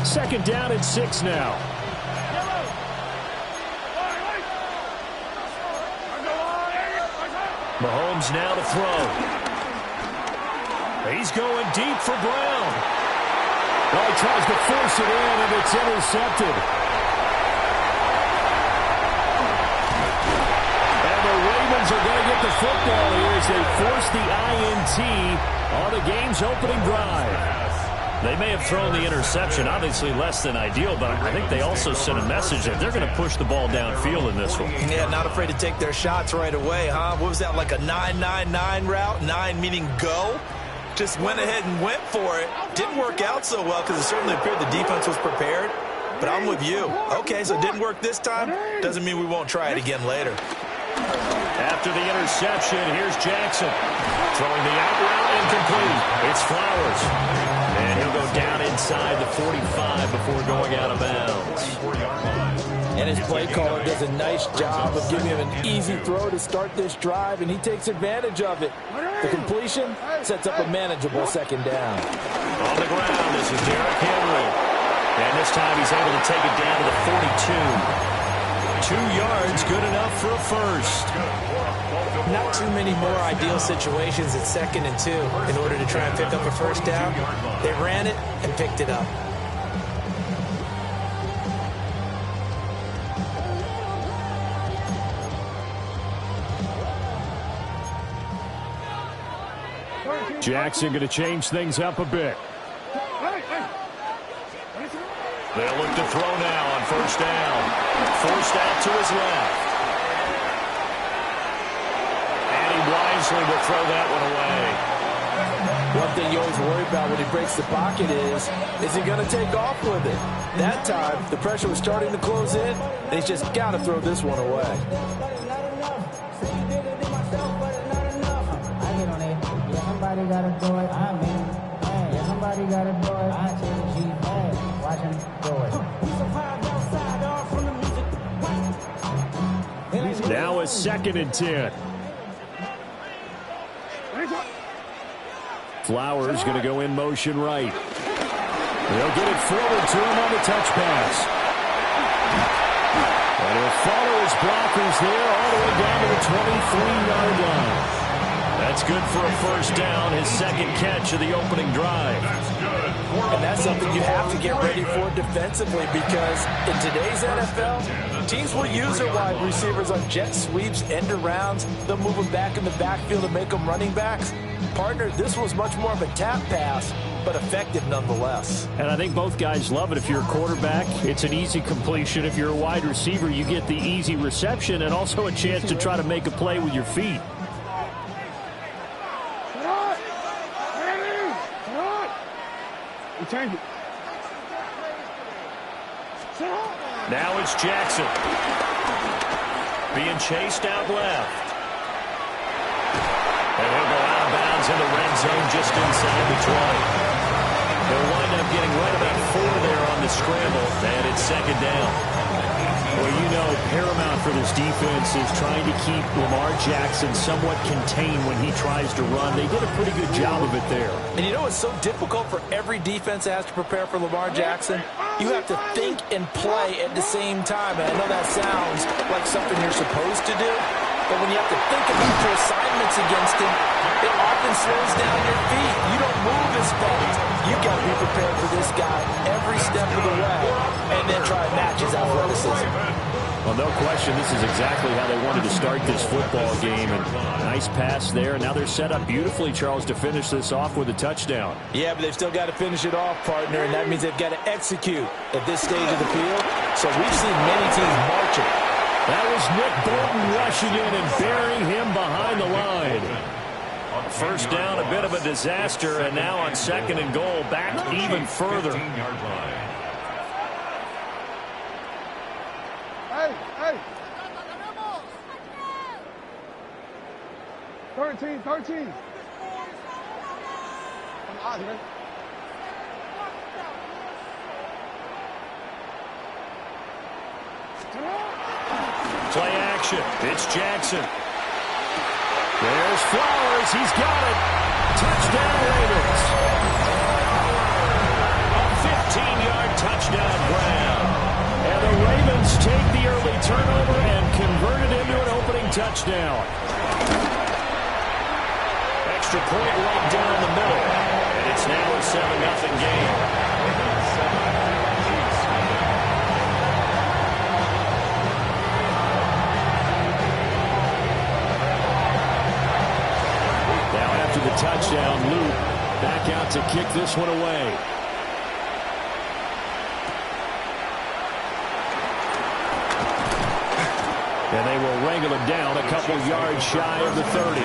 Second down and 6 now. Mahomes now to throw. He's going deep for Brown. Well, he tries to force it in, and it's intercepted. And the Ravens are going to get the football here as they force the INT on the game's opening drive. They may have thrown the interception, obviously less than ideal, but I think they also sent a message that they're going to push the ball downfield in this one. Yeah, not afraid to take their shots right away, huh? What was that, like a 9-9-9 route? 9 meaning go? Just went ahead and went for it. Didn't work out so well because it certainly appeared the defense was prepared. But I'm with you. Okay, so it didn't work this time. Doesn't mean we won't try it again later. After the interception, here's Jackson. Throwing the out route incomplete. It's Flowers. And he'll go down inside the 45 before going out of bounds. And his play caller does a nice job of giving him an easy throw to start this drive, and he takes advantage of it. The completion sets up a manageable second down. On the ground, this is Derrick Henry. And this time he's able to take it down to the 42. 2 yards, good enough for a first. Not too many more ideal situations at 2nd and 2 in order to try and pick up a first down. They ran it and picked it up. Jackson going to change things up a bit. They'll look to throw now on first down. Forced out to his left. And he wisely will throw that one away. One thing you always worry about when he breaks the pocket is he going to take off with it? That time, the pressure was starting to close in, and he's just got to throw this one away. Somebody gotta do it. I mean, hey, somebody gotta do it. I tell the Chief, hey, watch him do it. Now a 2nd and 10. Flowers going to go in motion right. They'll get it forward to him on the touch pass. And he'll follow his blockers there all the way down to the 23-yard line. That's good for a first down, his second catch of the opening drive. And that's something you have to get ready for defensively because in today's NFL, teams will use their wide receivers on jet sweeps, end arounds. They'll move them back in the backfield and make them running backs. Partner, this was much more of a tap pass, but effective nonetheless. And I think both guys love it. If you're a quarterback, it's an easy completion. If you're a wide receiver, you get the easy reception and also a chance to try to make a play with your feet. Change it. Now it's Jackson. Being chased out left. And he'll go out of bounds in the red zone just inside the 20. They'll wind up getting right about 4 there on the scramble, and it's second down. Well, you know, paramount for this defense is trying to keep Lamar Jackson somewhat contained when he tries to run. They did a pretty good job of it there. And you know it's so difficult for every defense that has to prepare for Lamar Jackson? You have to think and play at the same time. And I know that sounds like something you're supposed to do, but when you have to think about your assignments against him, it often slows down your feet. You don't move as fast. You've got to be prepared for this guy every step of the way and then try and match his athleticism. Well, no question, this is exactly how they wanted to start this football game. And nice pass there. And now they're set up beautifully, Charles, to finish this off with a touchdown. Yeah, but they've still got to finish it off, partner, and that means they've got to execute at this stage of the field. So we've seen many teams marching. That was Nick Bolton rushing in and burying him behind the line. First down, a bit of a disaster, and now on 2nd and goal, back even further. Hey! 13. Play action. It's Jackson. There's Flowers. He's got it. Touchdown, Ravens. A 15-yard touchdown grab. And the Ravens take the early turnover and convert it into an opening touchdown. Extra point right down the middle. And it's now a 7-0 game. Now after the touchdown, Luke back out to kick this one away. And they will wrangle him down a couple yards shy of the 30.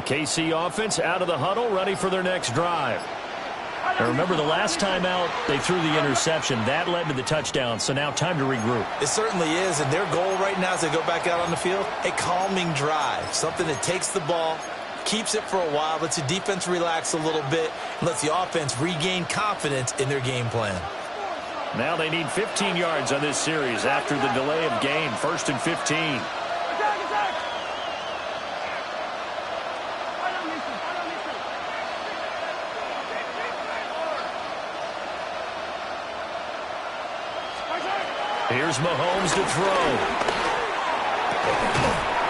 KC offense out of the huddle, ready for their next drive. Now remember, the last time out, they threw the interception. That led to the touchdown, so now time to regroup. It certainly is, and their goal right now as they go back out on the field, a calming drive, something that takes the ball, keeps it for a while, lets the defense relax a little bit, and lets the offense regain confidence in their game plan. Now they need 15 yards on this series after the delay of game. 1st and 15. Here's Mahomes to throw.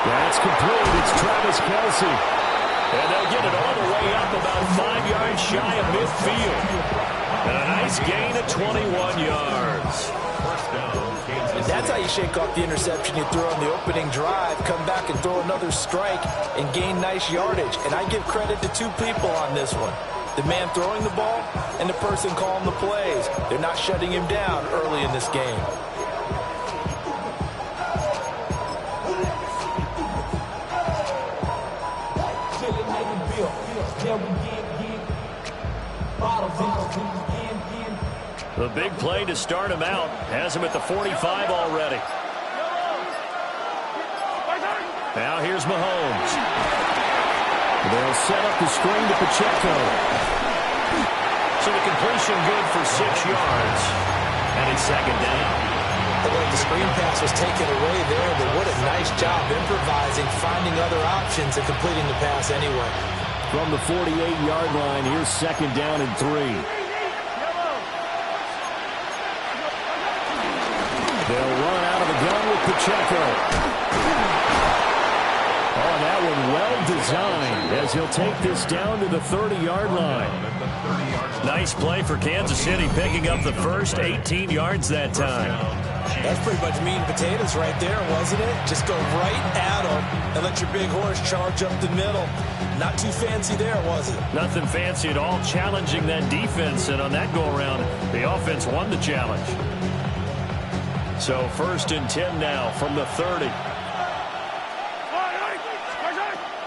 That's complete. It's Travis Kelce. And they'll get it all the way up about 5 yards shy of midfield. And a nice gain of 21 yards. And that's how you shake off the interception you threw on the opening drive, come back and throw another strike and gain nice yardage. And I give credit to two people on this one. The man throwing the ball and the person calling the plays. They're not shutting him down early in this game. The big play to start him out has him at the 45 already. Now here's Mahomes. They'll set up the screen to Pacheco. So the completion good for 6 yards. And it's 2nd down. The screen pass was taken away there, but what a nice job improvising, finding other options, and completing the pass anyway. From the 48-yard line, here's 2nd down and 3. They'll run out of the gun with Pacheco. Oh, that one well designed as he'll take this down to the 30-yard line. Nice play for Kansas City, picking up the first 18 yards that time. That's pretty much meat and potatoes right there, wasn't it? Just go right at them and let your big horse charge up the middle. Not too fancy there, was it? Nothing fancy at all, challenging that defense, and on that go-around, the offense won the challenge. So 1st and 10 now from the 30.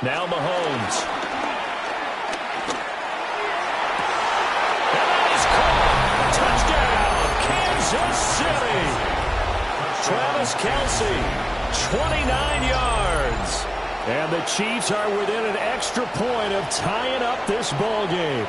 Now Mahomes. And that is caught. Touchdown, Kansas City. Travis Kelce 29 yards. And the Chiefs are within an extra point of tying up this ball game.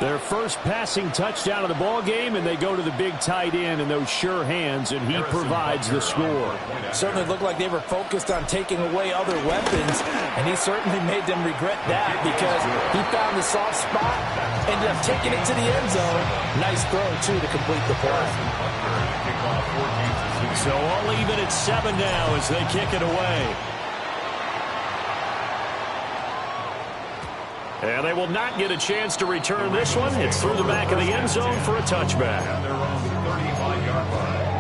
Their first passing touchdown of the ball game, and they go to the big tight end in those sure hands, and he provides the score. Certainly looked like they were focused on taking away other weapons, and he certainly made them regret that because he found the soft spot, ended up taking it to the end zone. Nice throw, too, to complete the play. So all even at 7 now as they kick it away. And they will not get a chance to return this one. It's through the back of the end zone for a touchback. And they're on the 35-yard line.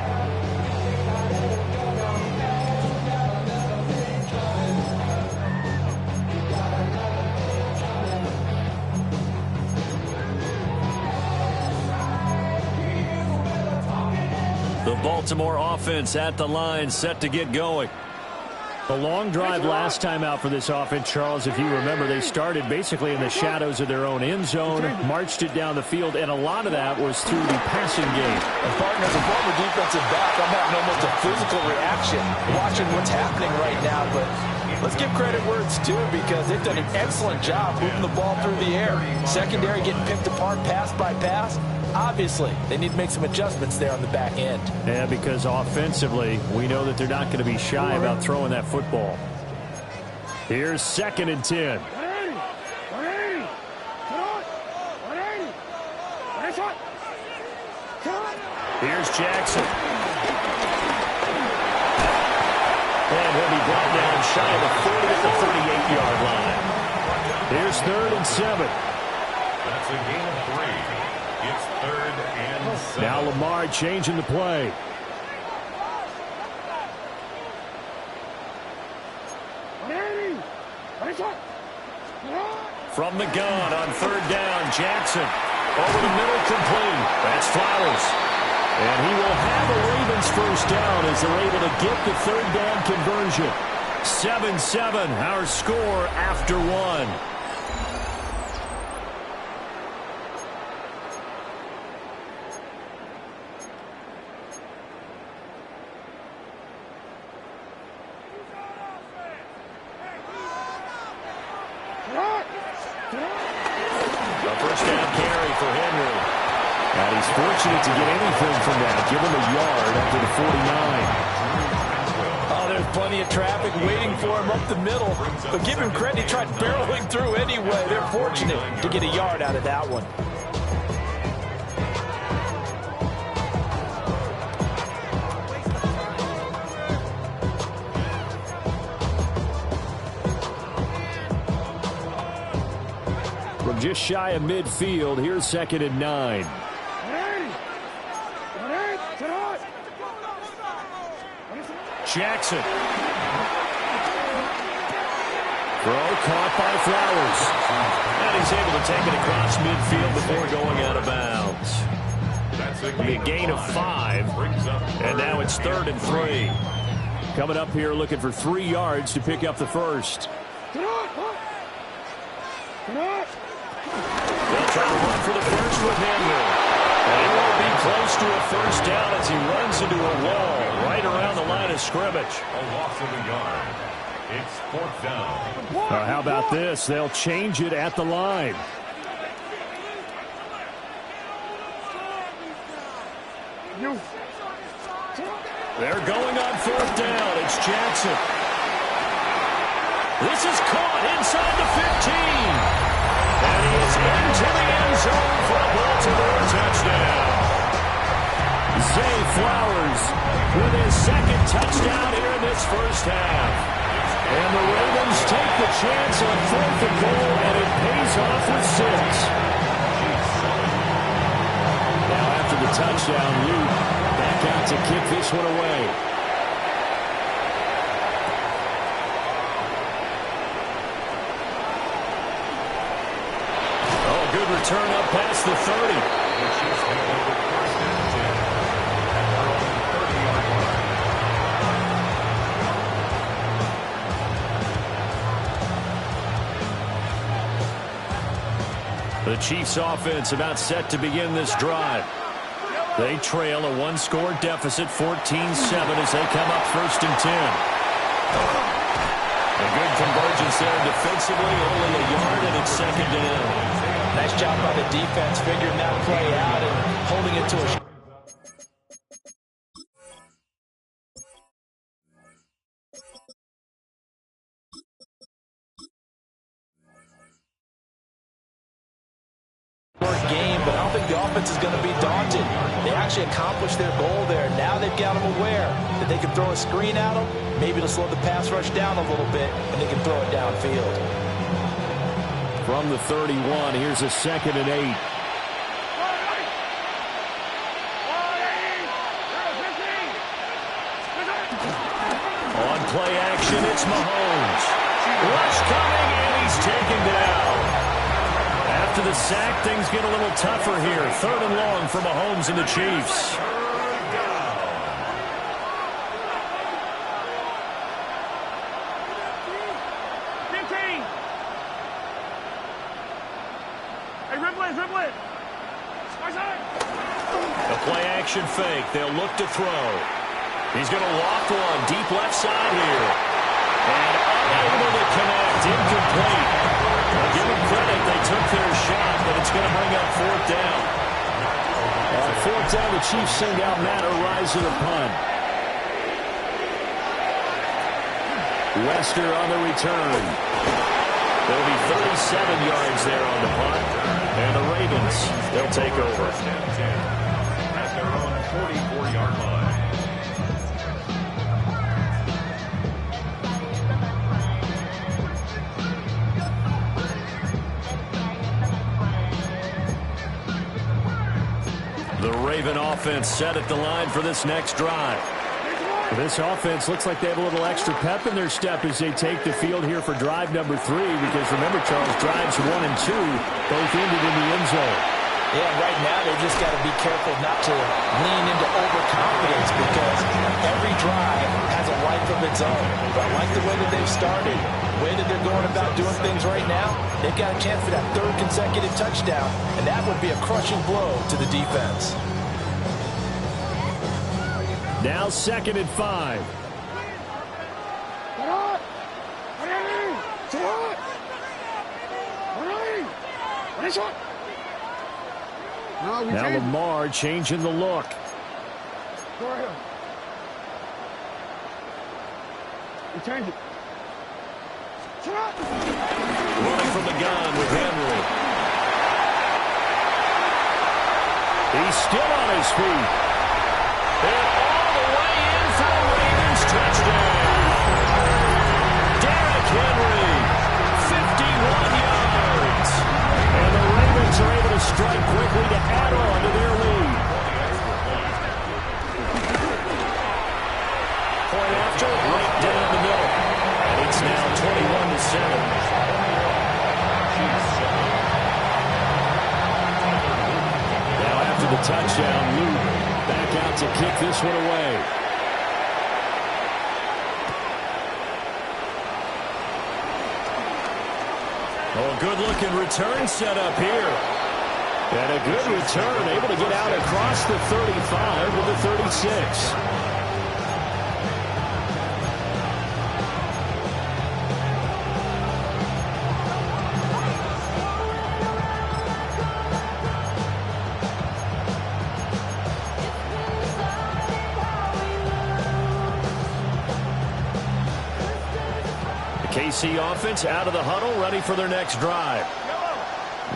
The Baltimore offense at the line, set to get going. A long drive last time out for this offense, Charles. If you remember, they started basically in the shadows of their own end zone, marched it down the field, and a lot of that was through the passing game. And partner, as a former defensive back, I'm having almost a physical reaction watching what's happening right now. But let's give credit where it's due because they've done an excellent job moving the ball through the air. Secondary getting picked apart pass by pass. Obviously, they need to make some adjustments there on the back end. Yeah, because offensively, we know that they're not going to be shy about throwing that football. Here's 2nd and 10. Here's Jackson. And he'll be brought down shy of the 40 at the 38-yard line. Here's 3rd and 7. That's a gain of 3. It's 3rd and 7. Now Lamar changing the play. From the gun on 3rd down, Jackson. Over the middle, complete. That's Flowers. And he will have a Ravens first down as they're able to get the 3rd down conversion. 7-7, our score after 1. Fortunate to get anything from that. Give him a yard up to the 49. Oh, there's plenty of traffic waiting for him up the middle. But give him credit, he tried barreling through anyway. They're fortunate to get a yard out of that one. From just shy of midfield, here's 2nd and 9. Jackson. Throw caught by Flowers. And he's able to take it across midfield before going out of bounds. That's a gain of 5. And now it's 3rd and 3. Coming up here looking for 3 yards to pick up the first. They'll try to run for the first with Henry. And he will be close to a first down as he runs into a wall right around the line of scrimmage. A loss of a yard. It's 4th down. How about this? They'll change it at the line. They're going on 4th down. It's Jackson. This is caught inside the 15. And he is into the end zone for a Baltimore touchdown. Zay Flowers with his 2nd touchdown here in this first half. And the Ravens take the chance on 4th and goal, and it pays off with 6. Now after the touchdown, Luke back out to kick this one away. Good return up past the 30. The Chiefs offense about set to begin this drive. They trail a one-score deficit, 14-7, as they come up 1st and 10. A good convergence there defensively, only a yard, and it's 2nd down. Nice job by the defense figuring that play out and holding it to a short game, but I don't think the offense is going to be daunted. They actually accomplished their goal there. Now they've got them aware that they can throw a screen at them, maybe to slow the pass rush down a little bit, and they can throw it downfield. From the 31, here's a 2nd and 8. On play action, it's Mahomes. Rush coming, and he's taken down. After the sack, things get a little tougher here. 3rd and long for Mahomes and the Chiefs. The play action fake. They'll look to throw. He's going to loft one deep left side here. And unable to connect. Incomplete. Well, give them credit. They took their shot, but it's going to bring up 4th down. On 4th down, the Chiefs send out Matt Araiza to punt. Wester on the return. There'll be 37 yards there on the punt. And the Ravens, they'll take over. At their own 44-yard line. The Raven offense set at the line for this next drive. This offense looks like they have a little extra pep in their step as they take the field here for drive number 3, because remember, Charles, drives 1 and 2 both ended in the end zone. Yeah, right now they've just got to be careful not to lean into overconfidence, because every drive has a life of its own. But I like the way that they've started, the way that they're going about doing things right now. They've got a chance for that 3rd consecutive touchdown, and that would be a crushing blow to the defense. Now 2nd and 5. Now Lamar changing the look. Running from the gun with Henry. He's still on his feet. And all the way in for a Ravens touchdown. Derrick Henry, 51 yards. And the Ravens are able to strike quickly to add on to their lead. Point after, right down the middle. And it's now 21-7. Now after the touchdown, Luke back out to kick this one away. Oh, good-looking return set up here. And a good return, able to get out across the 35 to the 36. KC offense out of the huddle, ready for their next drive.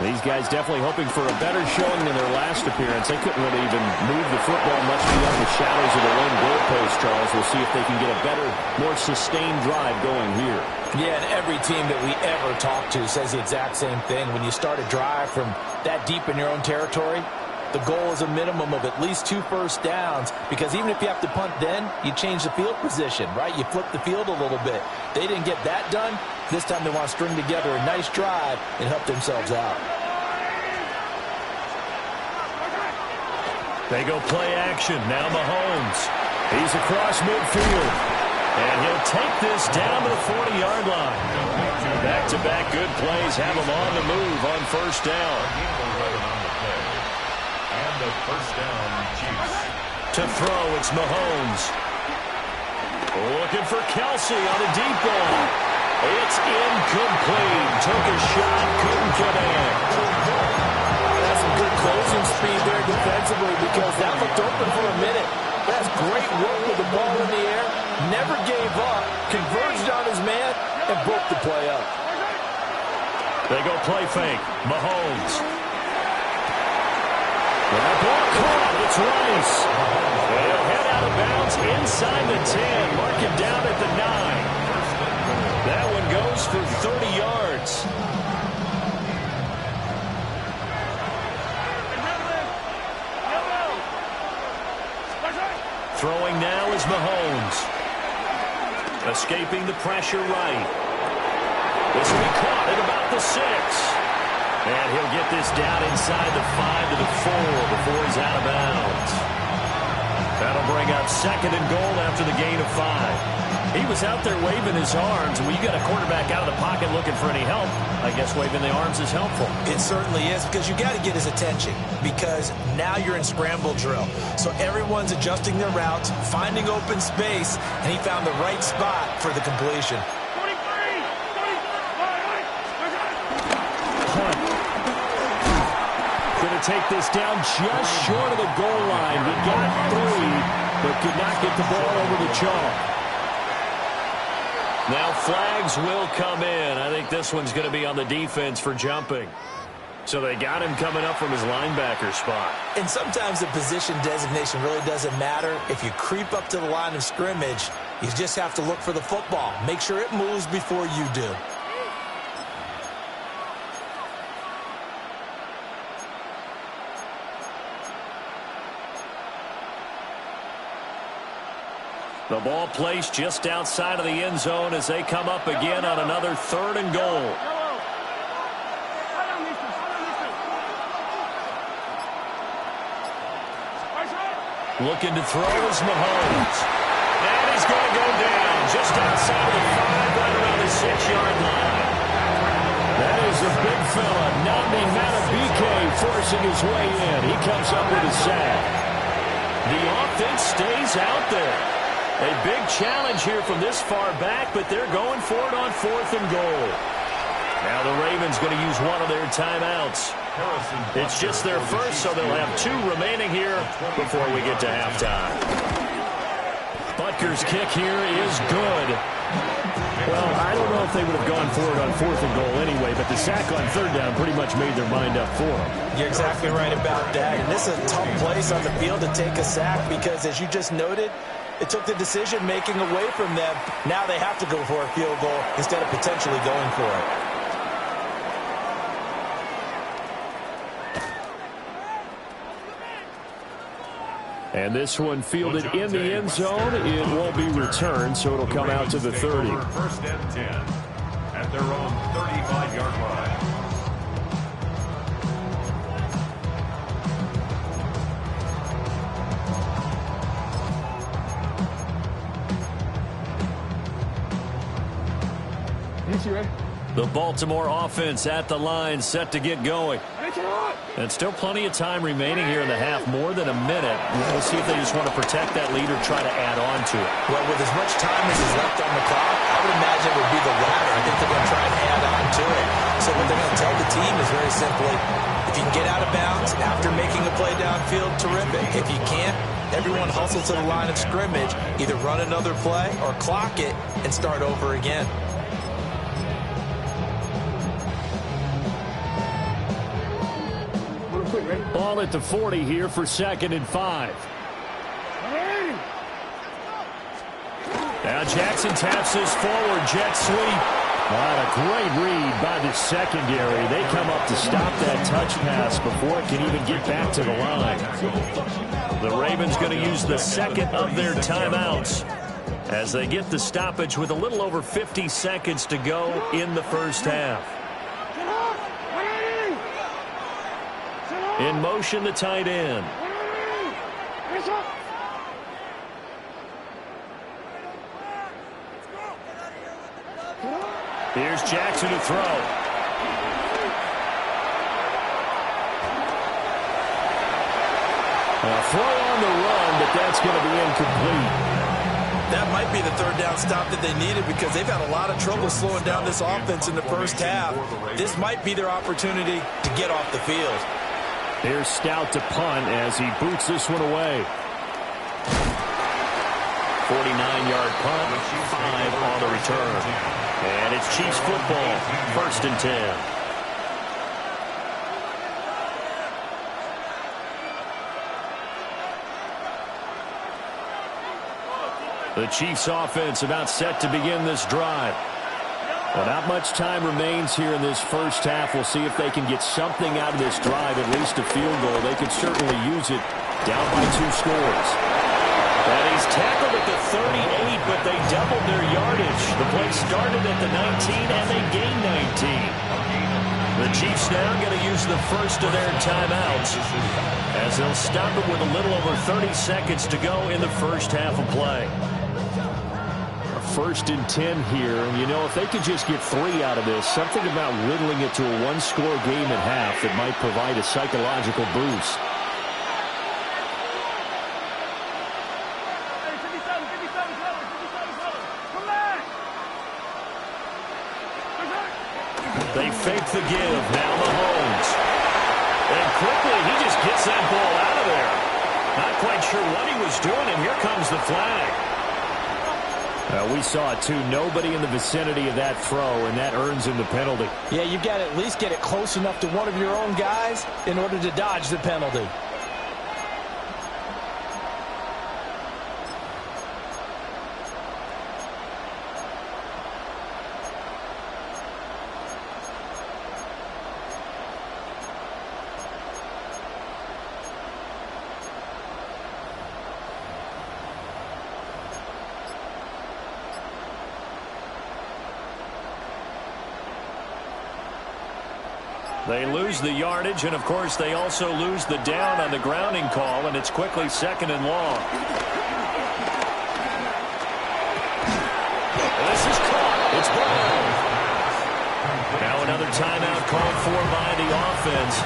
These guys definitely hoping for a better showing than their last appearance. They couldn't really even move the football much beyond the shadows of the lone goalpost, Charles. We'll see if they can get a better, more sustained drive going here. Yeah, and every team that we ever talk to says the exact same thing. When you start a drive from that deep in your own territory, the goal is a minimum of at least 2 first downs, because even if you have to punt then, you change the field position, right? You flip the field a little bit. They didn't get that done. This time they want to string together a nice drive and help themselves out. They go play action. Now Mahomes. He's across midfield. And he'll take this down to the 40-yard line. Back-to-back good plays have him on the move on first down. And the first down, Chiefs. To throw, it's Mahomes. Looking for Kelsey on a deep ball. It's incomplete. Took a shot, couldn't connect. That's some good closing speed there defensively because that looked open for a minute. That's great work with the ball in the air. Never gave up. Converged on his man and broke the play up. They go play fake. Mahomes. That ball caught. It's Rice. They'll head out of bounds inside the 10. Mark it down at the 9. That one goes for 30 yards. Throwing now is Mahomes. Escaping the pressure right. This will be caught at about the 6. And he'll get this down inside the 5 to the 4 before he's out of bounds. That'll bring up 2nd and goal after the gain of 5. He was out there waving his arms. When you got a quarterback out of the pocket looking for any help, I guess waving the arms is helpful. It certainly is because you got to get his attention because now you're in scramble drill. So everyone's adjusting their routes, finding open space, and he found the right spot for the completion. Going to take this down just short of the goal line. He got 3, but could not get the ball over the chalk. Now flags will come in. I think this one's going to be on the defense for jumping. So they got him coming up from his linebacker spot. And sometimes the position designation really doesn't matter. If you creep up to the line of scrimmage, you just have to look for the football. Make sure it moves before you do. The ball placed just outside of the end zone as they come up again on another 3rd and goal. Looking to throw is Mahomes. And he's going to go down just outside of the 5, right around the 6-yard line. That is a big fella, Nnamdi Madubuike, forcing his way in. He comes up with a sack. The offense stays out there. A big challenge here from this far back, but they're going for it on 4th and goal. Now the Ravens going to use one of their timeouts. It's just their first, so they'll have 2 remaining here before we get to halftime. Butker's kick here is good. Well, I don't know if they would have gone for it on 4th and goal anyway, but the sack on 3rd down pretty much made their mind up for them. You're exactly right about that. And this is a tough place on the field to take a sack because, as you just noted, it took the decision-making away from them. Now they have to go for a field goal instead of potentially going for it. And this one fielded in the end zone. It won't be returned, so it'll come out to the 30. 1st and 10 at their own 35-yard line. The Baltimore offense at the line, set to get going. And still plenty of time remaining here in the half, more than a minute. We'll see if they just want to protect that lead or try to add on to it. Well, with as much time as is left on the clock, I would imagine it would be the latter. I think they're going to try and add on to it. So what they're going to tell the team is very simply, if you can get out of bounds after making a play downfield, terrific. If you can't, everyone hustle to the line of scrimmage, either run another play or clock it and start over again. Ball at the 40 here for 2nd and 5. Now Jackson taps this forward, jet sweep. What a great read by the secondary. They come up to stop that touch pass before it can even get back to the line. The Ravens going to use the 2nd of their timeouts as they get the stoppage with a little over 50 seconds to go in the first half. In motion, the tight end. Here's Jackson to throw. A throw on the run, but that's going to be incomplete. That might be the third down stop that they needed because they've had a lot of trouble slowing down this offense in the first half. This might be their opportunity to get off the field. Here's Stout to punt as he boots this one away. 49-yard punt, 5 on the return. And it's Chiefs football, 1st and 10. The Chiefs offense about set to begin this drive. Well, not much time remains here in this first half. We'll see if they can get something out of this drive, at least a field goal. They could certainly use it down by 2 scores. And he's tackled at the 38, but they doubled their yardage. The play started at the 19, and they gained 19. The Chiefs now going to use the first of their timeouts as they'll stop it with a little over 30 seconds to go in the first half of play. 1st and 10 here, and you know, if they could just get 3 out of this, something about whittling it to a 1-score game at half that might provide a psychological boost. They fake the give, now Mahomes. And quickly, he just gets that ball out of there. Not quite sure what he was doing, and here comes the flag. We saw it too. Nobody in the vicinity of that throw, and that earns him the penalty. Yeah, you've got to at least get it close enough to one of your own guys in order to dodge the penalty. They lose the yardage, and of course they also lose the down on the grounding call, and it's quickly 2nd and long. And this is caught. It's ball. Now another timeout called for by the offense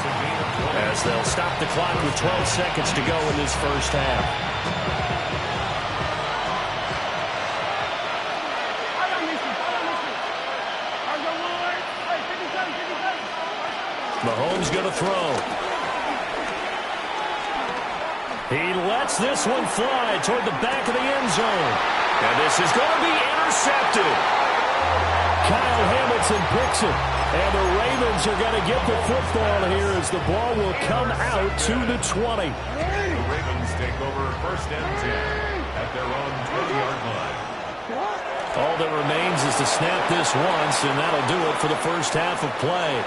as they'll stop the clock with 12 seconds to go in this first half. Mahomes going to throw. He lets this one fly toward the back of the end zone. And this is going to be intercepted. Kyle Hamilton picks it. And the Ravens are going to get the football here as the ball will come out to the 20. The Ravens take over 1st and 10 at their own 20-yard line. All that remains is to snap this once, and that'll do it for the first half of play.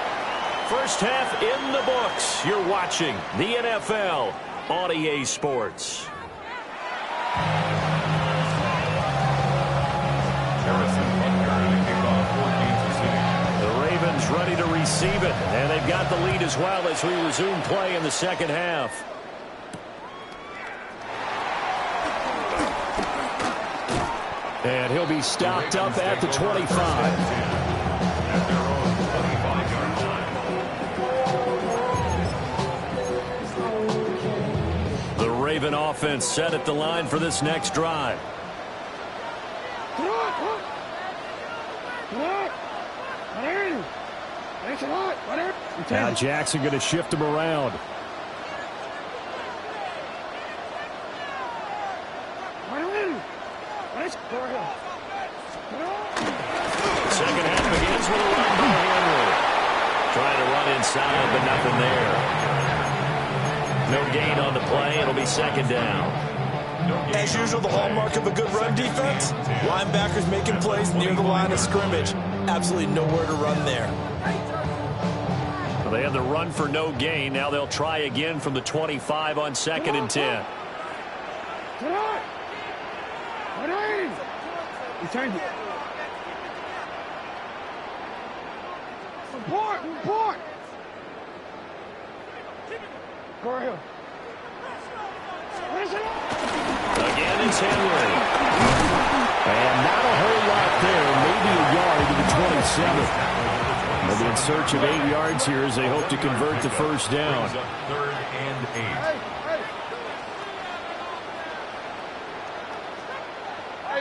First half in the books. You're watching the NFL on EA Sports. The Ravens ready to receive it, and they've got the lead as well as we resume play in the second half. And he'll be stopped up at the 25. Raven offense set at the line for this next drive. Now Jackson going to shift him around. Second half begins with a run by Henry. Trying to run inside, but nothing there. No gain on the play. It'll be 2nd down. As usual, the hallmark of a good run defense, linebackers making plays near the line of scrimmage. Absolutely nowhere to run there. Well, they had the run for no gain. Now they'll try again from the 25 on 2nd and 10. Return it. Report. Go Again, it's Henry. And not a whole lot there. Maybe a yard to the 27. They'll be in search of 8 yards here as they hope to convert the first down. 3rd and 8.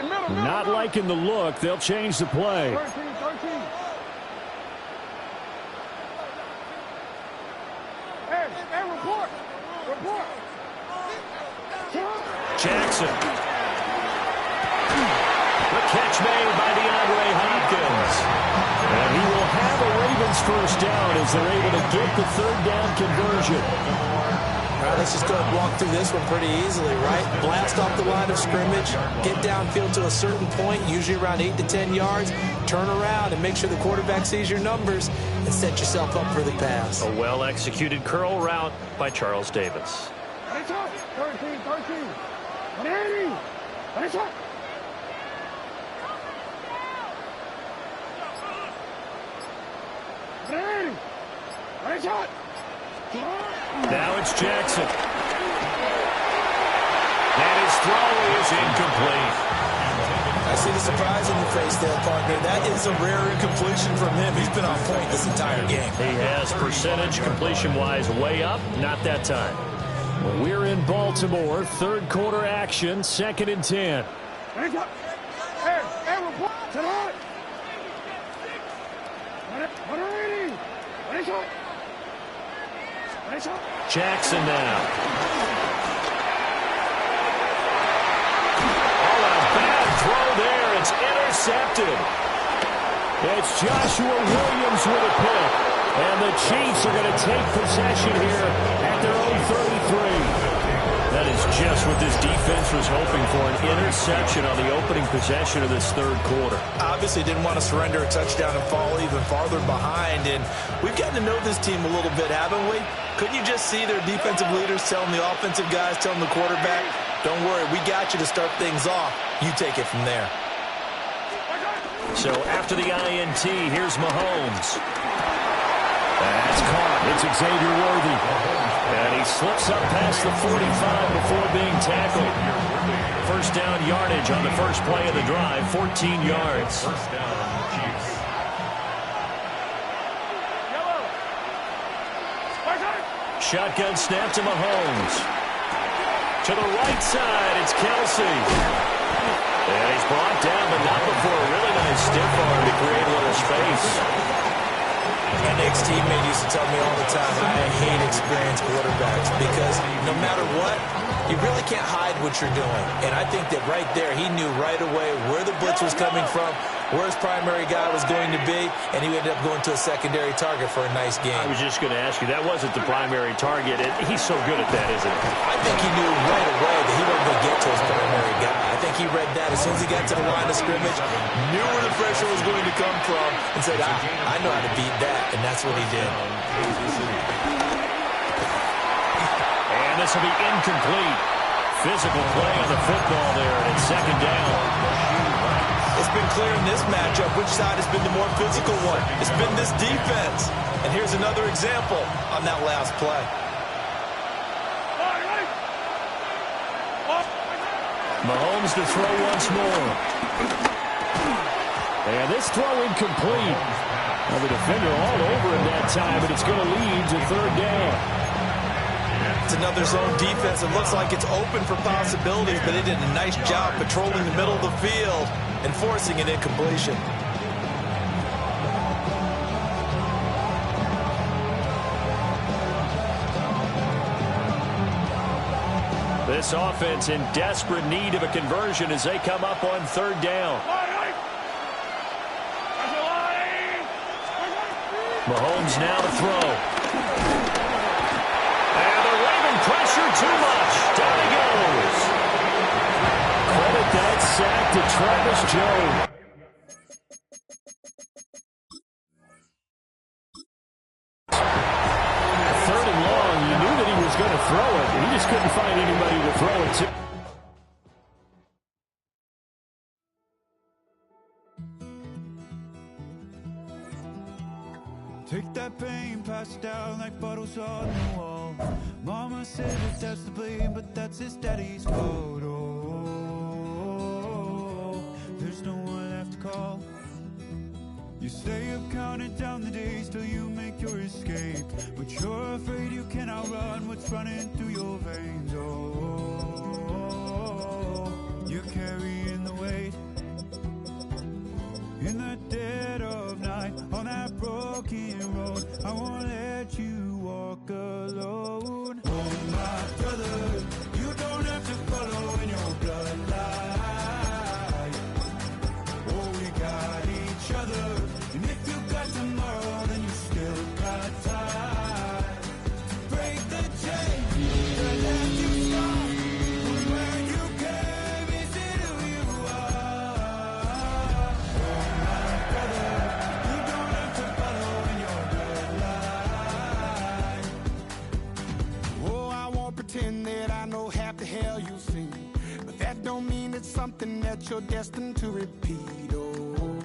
Not liking the look. They'll change the play. 13, 13. Hey, report. Report. Jackson. The catch made by DeAndre Hopkins. And he will have a Ravens first down as they're able to get the third down conversion. All right, let's just go and walk through this one pretty easily, right? Blast off the line of scrimmage, get downfield to a certain point, usually around 8 to 10 yards, turn around and make sure the quarterback sees your numbers and set yourself up for the pass. A well-executed curl route by Charles Davis. 13, 13. 180. 180. Now it's Jackson. And his throw is incomplete. I see the surprise in your face there, partner. That is a rare incompletion from him. He's been on point this entire game. He has percentage completion-wise way up. Not that time. We're in Baltimore. Third quarter action. 2nd and 10. Hey, report. Tonight. 180. Jackson now. Oh, a bad throw there. It's intercepted. It's Joshua Williams with a pick. And the Chiefs are going to take possession here at their own 33. That is just what this defense was hoping for, an interception on the opening possession of this third quarter. Obviously didn't want to surrender a touchdown and fall even farther behind. And we've gotten to know this team a little bit, haven't we? Couldn't you just see their defensive leaders telling the offensive guys, telling the quarterback, don't worry, we got you to start things off. You take it from there. So after the INT, here's Mahomes. That's caught. It's Xavier Worthy. And he slips up past the 45 before being tackled. First down yardage on the first play of the drive, 14 yards. First down, Chiefs. Shotgun snap to Mahomes. To the right side, it's Kelsey. And he's brought down, but not before a really nice stiff arm to create a little space. My next teammate used to tell me all the time, I hate experienced quarterbacks because no matter what, you really can't hide what you're doing. And I think that right there, he knew right away where the blitz was coming from, where his primary guy was going to be, and he ended up going to a secondary target for a nice game. I was just going to ask you, that wasn't the primary target. He's so good at that, isn't he? I think he knew right away that he wasn't going to get to his primary guy. I think he read that as soon as he got to the line of scrimmage, knew where the pressure was going to come from, and said, I know how to beat that, and that's what he did. And this will be incomplete. Physical play on the football there, and it's 2nd down. It's been clear in this matchup which side has been the more physical one. It's been this defense. And here's another example on that last play. Mahomes to throw once more. And this throw incomplete. Now the defender all over him that time, but it's going to lead to 3rd down. It's another zone defense. It looks like it's open for possibilities, but they did a nice job patrolling the middle of the field and forcing an incompletion. This offense in desperate need of a conversion as they come up on 3rd down. Mahomes now to throw. And the Raven pressure too much. Down he goes. Credit that sack to Travis Jones. 3rd and long, you knew that he was going to throw it. He just couldn't find anybody to throw it to. Take that pain, pass it down like bottles on the wall. Mama said that that's the blame, but that's his daddy's photo. There's no one left to call. You stay up counting down the days till you make your escape, but you're afraid you can outrun what's running through your veins. Oh, you're carrying the weight something that you're destined to repeat. Oh.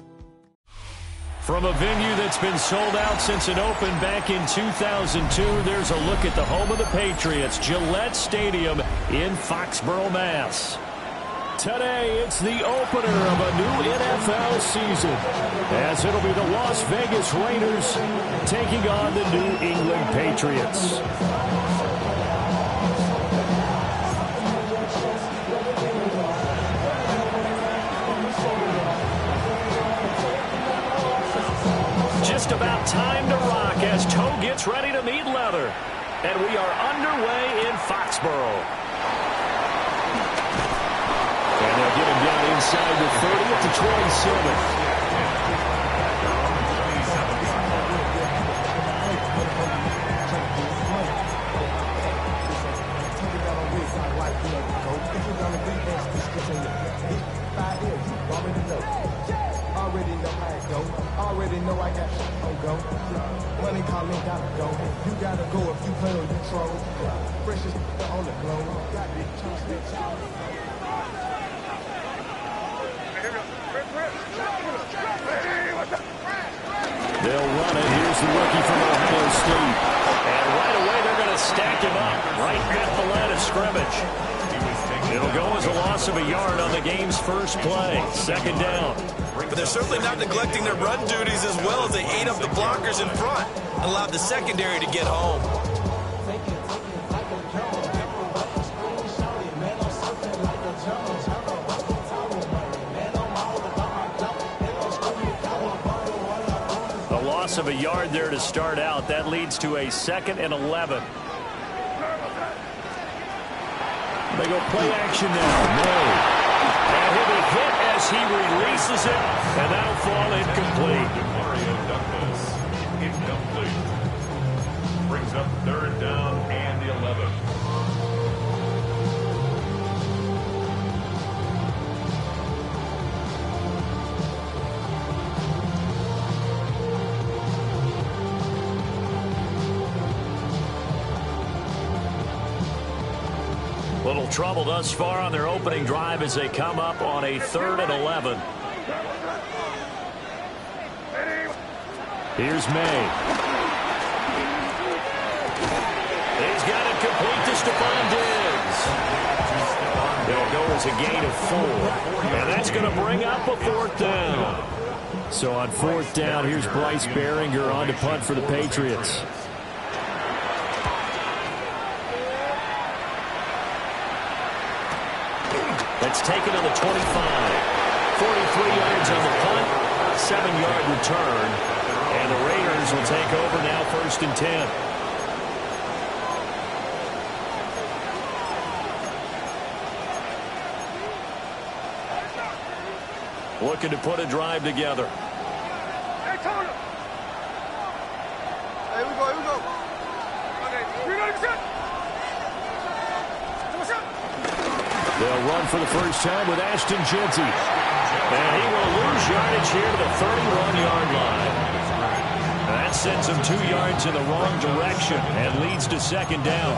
From a venue that's been sold out since it opened back in 2002, there's a look at the home of the Patriots, Gillette Stadium in Foxborough, Mass. Today, it's the opener of a new NFL season, as it'll be the Las Vegas Raiders taking on the New England Patriots. Just about time to rock as toe gets ready to meet leather. And we are underway in Foxborough. And they'll get him down inside the 30 at the 27. Already know I got on go. Money calling, gotta go. You gotta go if you play or you troll. Fresh as on the globe. Got big chunks that y'all. They'll run it. Here's the rookie from Ohio State. And right away they're going to stack him up right at the line of scrimmage. It'll go as a loss of a yard on the game's first play. Second down. But they're certainly not neglecting their run duties as well as they ate up the blockers in front and allowed the secondary to get home. A loss of a yard there to start out. That leads to a 2nd and 11. They go play action now. No. And he'll be hit as he releases it, and that'll fall incomplete. Mario Douglas, incomplete. Brings up 3rd down and 11. Little trouble thus far on their opening drive as they come up on a 3rd and 11. Here's May. He's got it complete to Stephon Diggs. They'll go as a gain of 4. And that's going to bring up a 4th down. So on 4th down, here's Bryce Baringer on to punt for the Patriots. That's taken to the 25. 43 yards on the punt, 7-yard return. And the Raiders will take over now 1st and 10. Looking to put a drive together. Hey, Tony! Hey, here we go. Okay, we got it set. They'll run for the first time with Ashton Jeanty. And he will lose yardage here to the 31-yard line. That sends him 2 yards in the wrong direction and leads to 2nd down.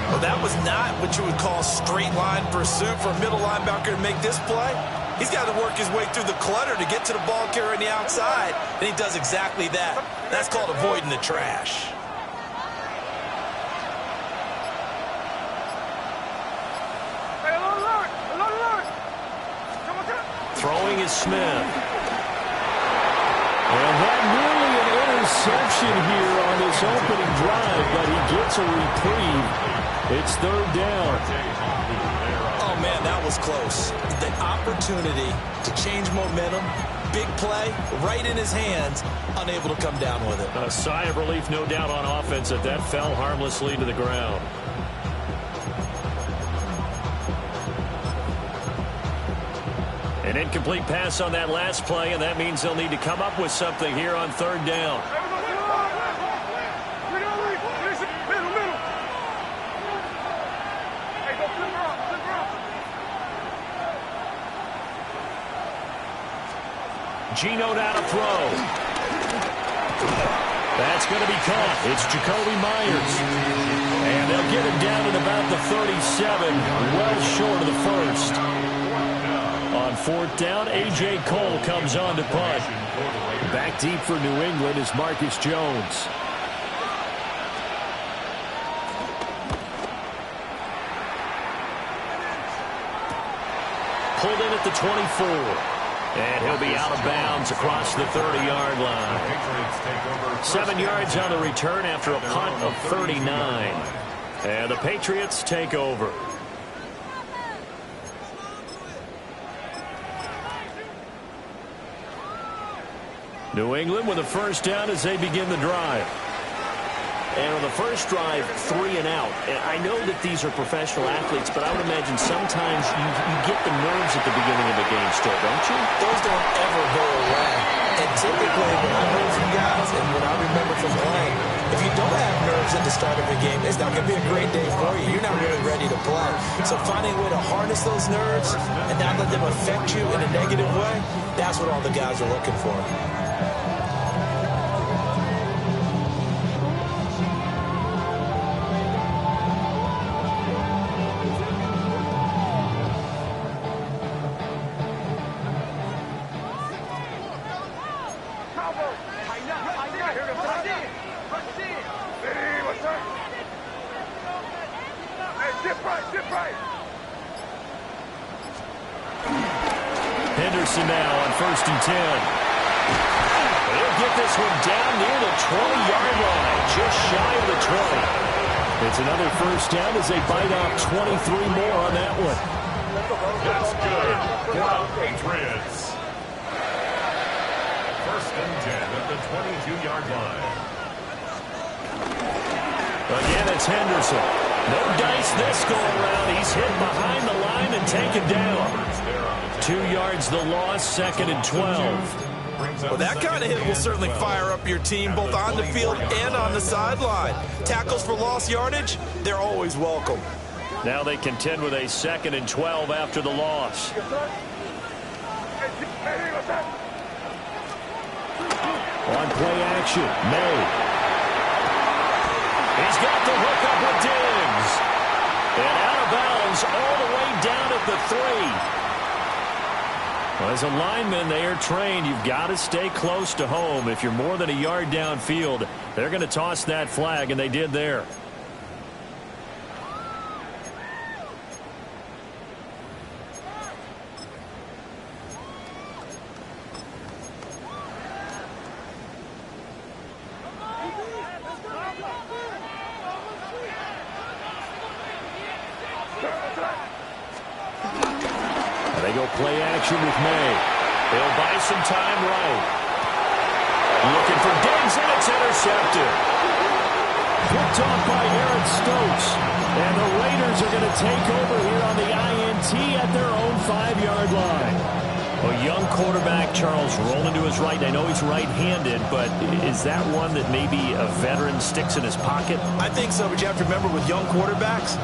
Well, that was not what you would call straight line pursuit for a middle linebacker to make this play. He's got to work his way through the clutter to get to the ball carrier on the outside, and he does exactly that. That's called avoiding the trash. Throwing is Smith. And that nearly an interception here on this opening drive, but he gets a reprieve. It's 3rd down. Oh, man, that was close. The opportunity to change momentum, big play, right in his hands, unable to come down with it. A sigh of relief, no doubt, on offense that fell harmlessly to the ground. An incomplete pass on that last play, and that means they'll need to come up with something here on 3rd down. Geno now to throw. That's going to be caught. It's Jacoby Myers. And they'll get him down at about the 37, well short of the 1st. On fourth down, A.J. Cole comes on to punt. Back deep for New England is Marcus Jones. Pulled in at the 24. And he'll be out of bounds across the 30-yard line. 7 yards on the return after a punt of 39. And the Patriots take over. New England with a first down as they begin the drive. And on the first drive, 3 and out. And I know that these are professional athletes, but I would imagine sometimes you get the nerves at the beginning of a game still, don't you? Those don't ever go away. And typically, when I know from guys and when I remember from playing, if you don't have nerves at the start of a game, it's not going to be a great day for you. You're not really ready to play. So finding a way to harness those nerves and not let them affect you in a negative way, that's what all the guys are looking for. Henderson now on 1st and 10. He'll get this one down near the 20-yard line, just shy of the 20. It's another first down as they bite off 23 more on that one. That's good. Wow, Patriots. 1st and 10 at the 22-yard line. Again, it's Henderson. No dice this go around. He's hit behind the line and taken down. 2 yards the loss, 2nd and 12. Well, that kind of hit will certainly fire up your team both on the field and on the sideline. Tackles for lost yardage, they're always welcome. Now they contend with a 2nd and 12 after the loss. On play action, May. He's got the hook up with Diggs. And out of bounds all the way down at the 3. Well, as a lineman, they are trained. You've got to stay close to home. If you're more than a yard downfield, they're going to toss that flag, and they did there. They go play action with May. They'll buy some time right. Looking for Diggs, and it's intercepted. Picked off by Aaron Stokes. And the Raiders are going to take over here on the INT at their own 5-yard line. A young quarterback, Charles, rolling to his right. I know he's right-handed, but is that one that maybe a veteran sticks in his pocket? I think so, but you have to remember with young quarterbacks,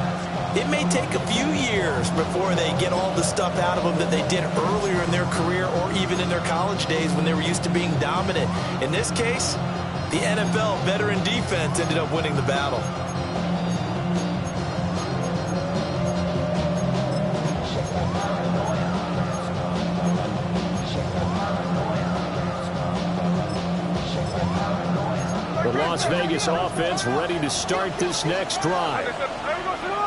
it may take a few years before they get all the stuff out of them that they did earlier in their career or even in their college days when they were used to being dominant. In this case, the NFL veteran defense ended up winning the battle. The Las Vegas offense ready to start this next drive.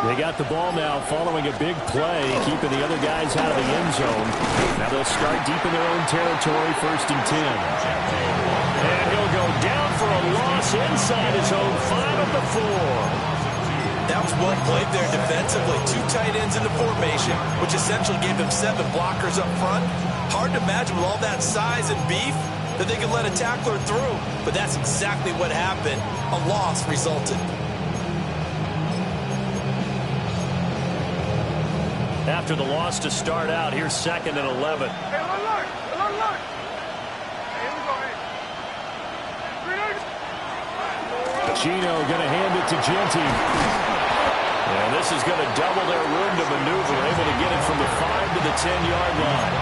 They got the ball now following a big play, keeping the other guys out of the end zone. Now they'll start deep in their own territory, 1st and 10. And he'll go down for a loss inside his own 5 of the 4. That was well played there defensively. 2 tight ends in the formation, which essentially gave them 7 blockers up front. Hard to imagine with all that size and beef that they could let a tackler through. But that's exactly what happened. A loss resulted. After the loss to start out, here's 2nd and 11. Gino going to hand it to Genty. And this is going to double their room to maneuver, able to get it from the 5 to the 10-yard line.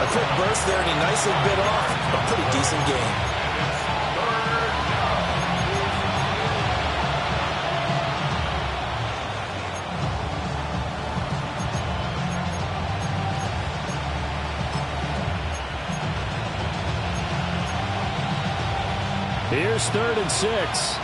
A quick burst there, and he nicely bit off a pretty decent game. Here's 3rd and 6.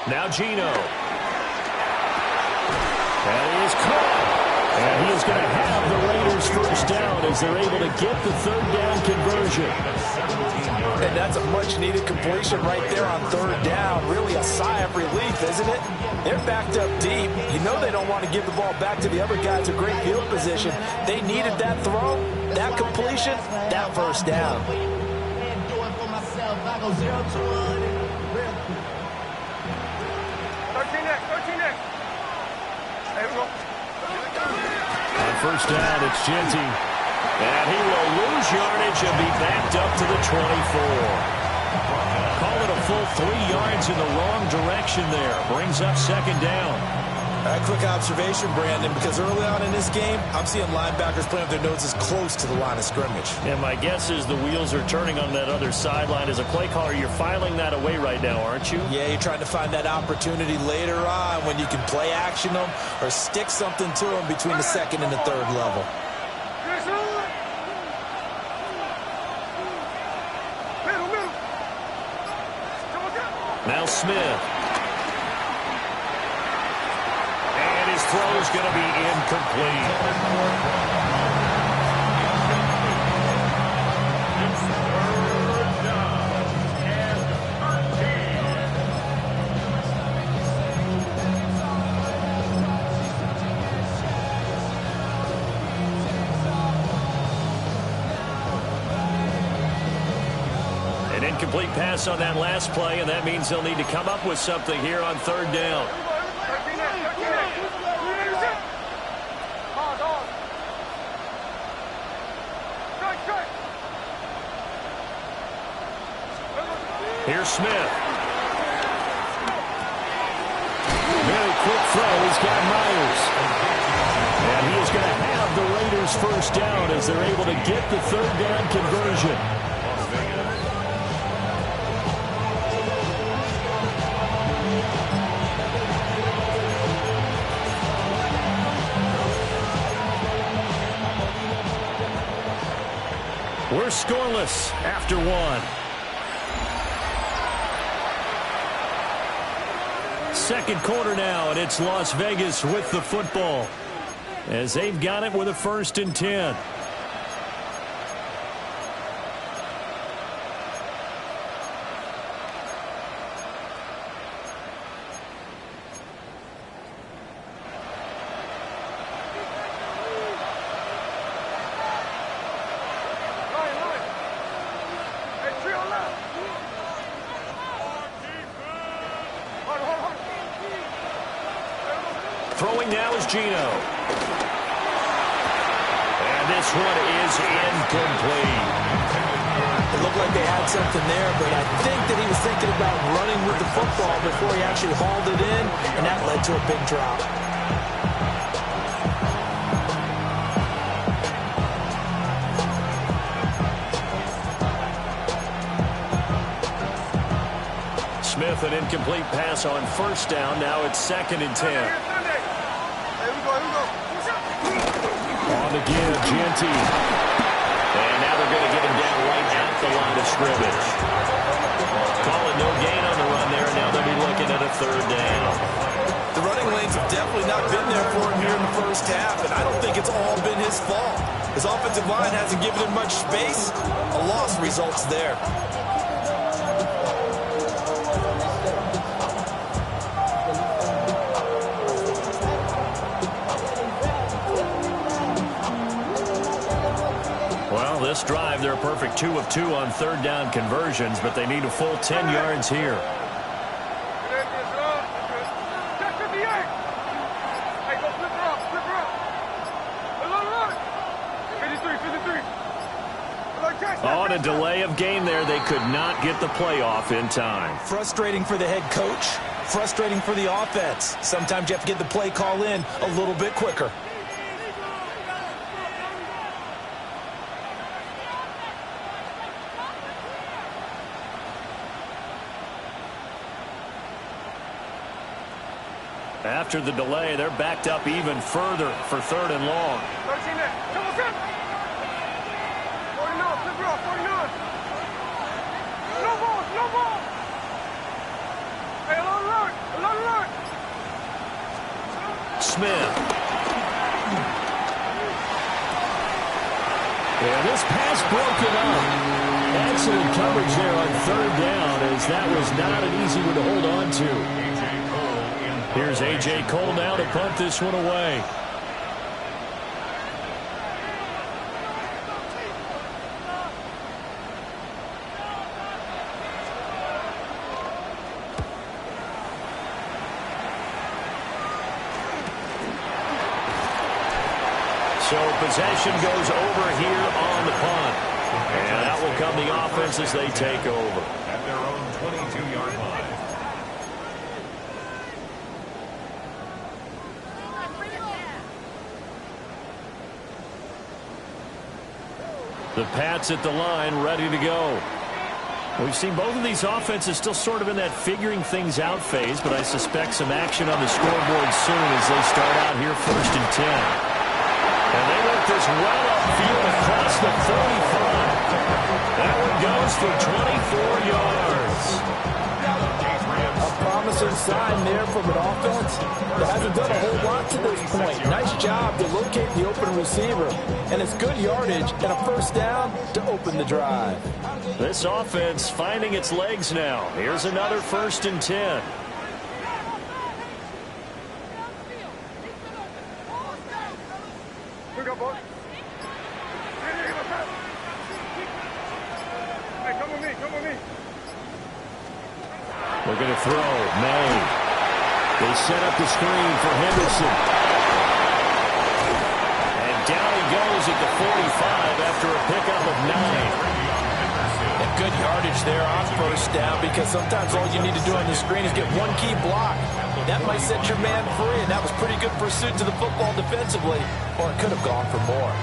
Now Gino. That is caught. And he is going to have the Raiders first down as they're able to get the 3rd down conversion. And that's a much-needed completion right there on 3rd down. Really a sigh of relief, isn't it? They're backed up deep. You know they don't want to give the ball back to the other guy. It's a great field position. They needed that throw, that completion, that first down. On first down, it's Genty. And he will lose yardage and be backed up to the 24. Call it a full 3 yards in the wrong direction there. Brings up 2nd down. A quick observation, Brandon, because early on in this game, I'm seeing linebackers playing with their noses close to the line of scrimmage. And my guess is the wheels are turning on that other sideline. As a play caller, you're filing that away right now, aren't you? Yeah, you're trying to find that opportunity later on when you can play action them or stick something to them between the 2nd and the 3rd level. Now Smith. Throw is going to be incomplete. An incomplete pass on that last play, and that means they'll need to come up with something here on 3rd down. Here's Smith. Very quick throw. He's got Myers. And he is going to have the Raiders first down as they're able to get the 3rd down conversion. We're scoreless after 1. 2nd quarter now, and it's Las Vegas with the football as they've got it with a 1st and 10. Throwing now is Gino. And this one is incomplete. It looked like they had something there, but I think that he was thinking about running with the football before he actually hauled it in, and that led to a big drop. Smith, an incomplete pass on first down. Now it's 2nd and 10. On again, Genty. And now they're going to get him down right at the line of scrimmage. Call it no gain on the run there. Now they'll be looking at a 3rd down. The running lanes have definitely not been there for him here in the first half, and I don't think it's all been his fault. His offensive line hasn't given him much space. A loss results there. Well, this drive, they're a perfect 2 of 2 on 3rd down conversions, but they need a full 10 yards here. On a delay of game there, they could not get the playoff in time. Frustrating for the head coach, frustrating for the offense. Sometimes you have to get the play call in a little bit quicker. After the delay, they're backed up even further for 3rd and long. 13 there. Come on, come. 49, flip it off, 49. No ball, no ball. Hey, alert. Smith. And this pass broken up. Excellent coverage there on 3rd down, as that was not an easy one to hold on to. Here's A.J. Cole now to punt this one away. So possession goes over here on the punt. And that will come the offense as they take over. At their own 22-yard line. The Pats at the line, ready to go. We've seen both of these offenses still sort of in that figuring things out phase, but I suspect some action on the scoreboard soon as they start out here 1st and 10. And they work this well upfield across the 45. That one goes for 24 yards. A promising sign there from an offense that hasn't done a whole lot to this point. Nice job to locate the open receiver. And it's good yardage and a 1st down to open the drive. This offense finding its legs now. Here's another 1st and 10. Here we go, boys. Hey, come with me. Looking to throw. May. They set up the screen for Henderson. And down he goes at the 45 after a pickup of 9. And good yardage there on 1st down, because sometimes all you need to do on the screen is get one key block. That might set your man free, and that was pretty good pursuit to the football defensively, or it could have gone for more.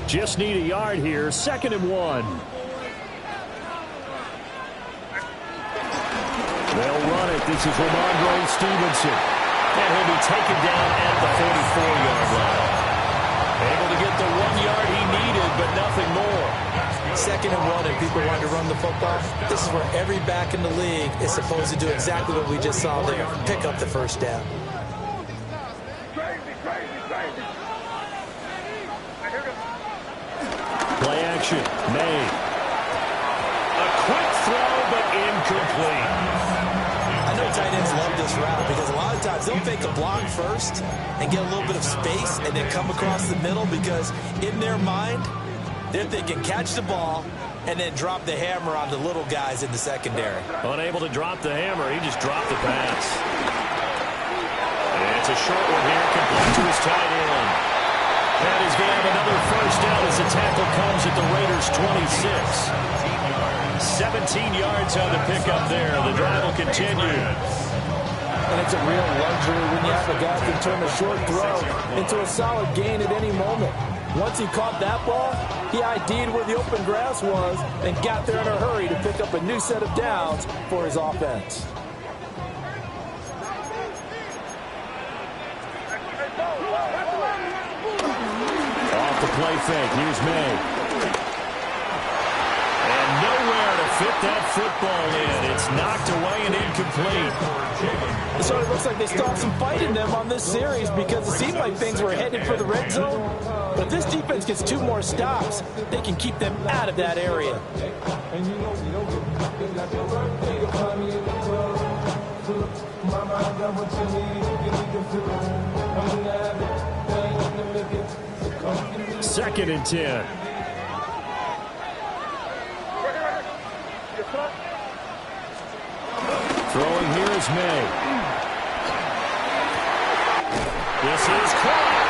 Just need a yard here. 2nd and 1. They'll run it. This is Ramondre Stevenson. And he'll be taken down at the 44-yard line. Able to get the 1 yard he needed, but nothing more. 2nd and 1, and people want to run the football. This is where every back in the league is supposed to do exactly what we just saw there. Pick up the 1st down. Play action. May. A quick throw, but incomplete. I know tight ends love this route because a lot of times they'll fake a block first and get a little bit of space and then come across the middle, because in their mind, they're thinking catch the ball and then drop the hammer on the little guys in the secondary. Unable to drop the hammer, he just dropped the pass. And it's a short one here, complete to his tight end. And he's going to have another 1st down as the tackle comes at the Raiders' 26. 17 yards on the pickup there. The drive will continue. And it's a real luxury when you have a guy who can turn a short throw into a solid gain at any moment. Once he caught that ball, he ID'd where the open grass was and got there in a hurry to pick up a new set of downs for his offense. Off the play fake. Here's May. And nowhere to fit that football in. It's knocked away and incomplete. It sort of looks like they stopped some fight in them on this series, because it seemed like things were headed for the red zone. But if this defense gets 2 more stops, they can keep them out of that area. Second and 10. Throwing here is May. This is caught.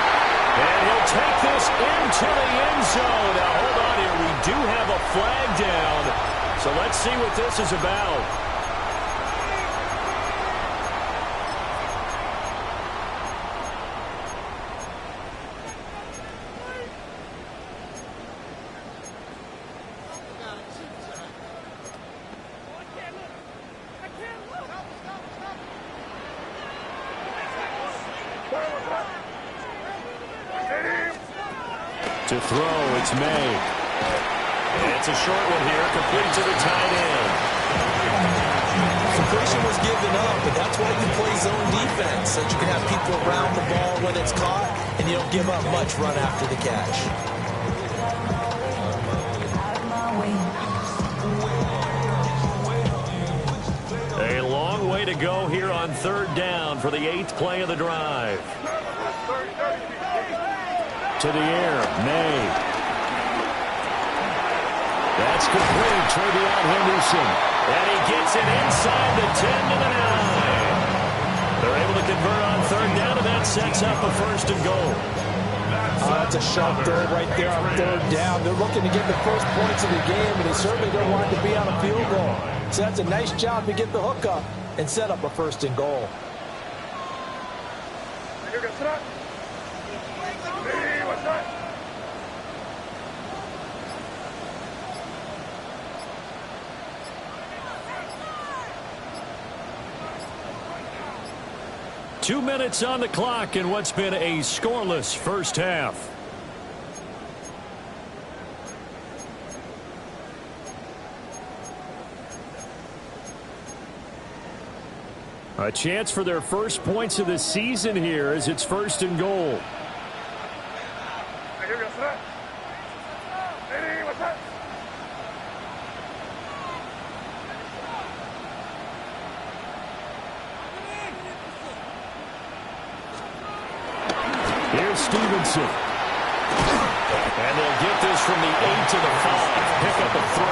And he'll take this into the end zone. Now, hold on here. We do have a flag down. So let's see what this is about. To throw, it's May. It's a short one here, complete to the tight end. Completion was given up, but that's why you play zone defense, so that you can have people around the ball when it's caught, and you don't give up much run after the catch. A long way to go here on third down for the 8th play of the drive. To the air, May. That's complete. Travion Henderson. And he gets it inside the 10 to the 9. They're able to convert on third down, and that sets up a 1st and goal. That's a sharp throw right there on third down. They're looking to get the first points of the game, and they certainly don't want it to be on a field goal. So that's a nice job to get the hook up and set up a 1st and goal. 2 minutes on the clock in what's been a scoreless first half. A chance for their first points of the season here as it's 1st and goal. Here's Stevenson. And they'll get this from the 8 to the 5. Pick up a 3.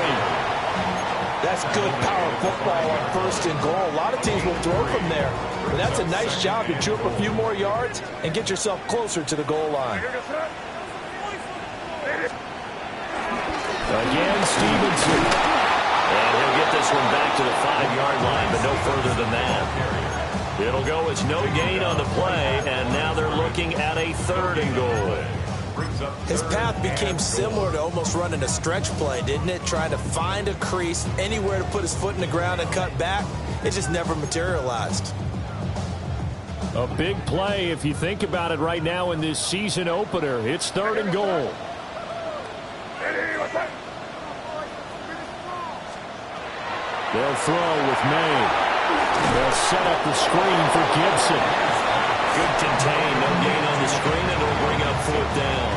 That's good power football on 1st and goal. A lot of teams will throw from there. But that's a nice job to chew up a few more yards and get yourself closer to the goal line. Again, Stevenson. And he'll get this one back to the 5-yard line, but no further than that. It'll go as no gain on the play, and now they're looking at a 3rd and goal. His path became similar to almost running a stretch play, didn't it? Trying to find a crease, anywhere to put his foot in the ground and cut back. It just never materialized. A big play if you think about it right now in this season opener. It's 3rd and goal. They'll throw with May. They'll set up the screen for Gibson. Good contain, no gain on the screen, and it'll bring up 4th down.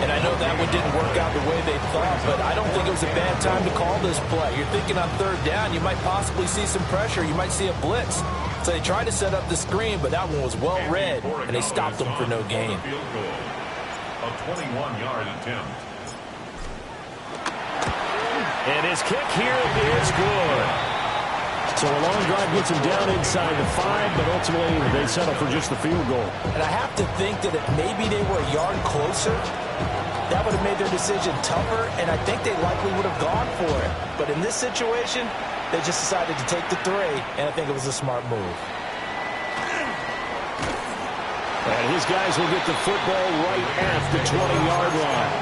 And I know that one didn't work out the way they thought, but I don't think it was a bad time to call this play. You're thinking on 3rd down, you might possibly see some pressure. You might see a blitz. So they tried to set up the screen, but that one was well read, and they stopped them for no gain. A 21-yard attempt. And his kick here is good. So a long drive gets him down inside the 5, but ultimately they settle for just the field goal. And I have to think that if maybe they were a yard closer, that would have made their decision tougher, and I think they likely would have gone for it. But in this situation, they just decided to take the 3, and I think it was a smart move. And his guys will get the football right at the 20-yard line.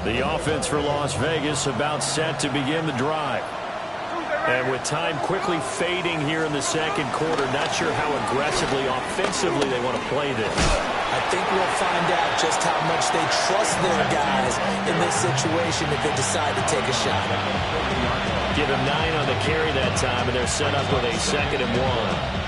The offense for Las Vegas about set to begin the drive. And with time quickly fading here in the second quarter, not sure how aggressively, offensively they want to play this. I think we'll find out just how much they trust their guys in this situation if they decide to take a shot. Give him 9 on the carry that time, and they're set up with a 2nd and 1.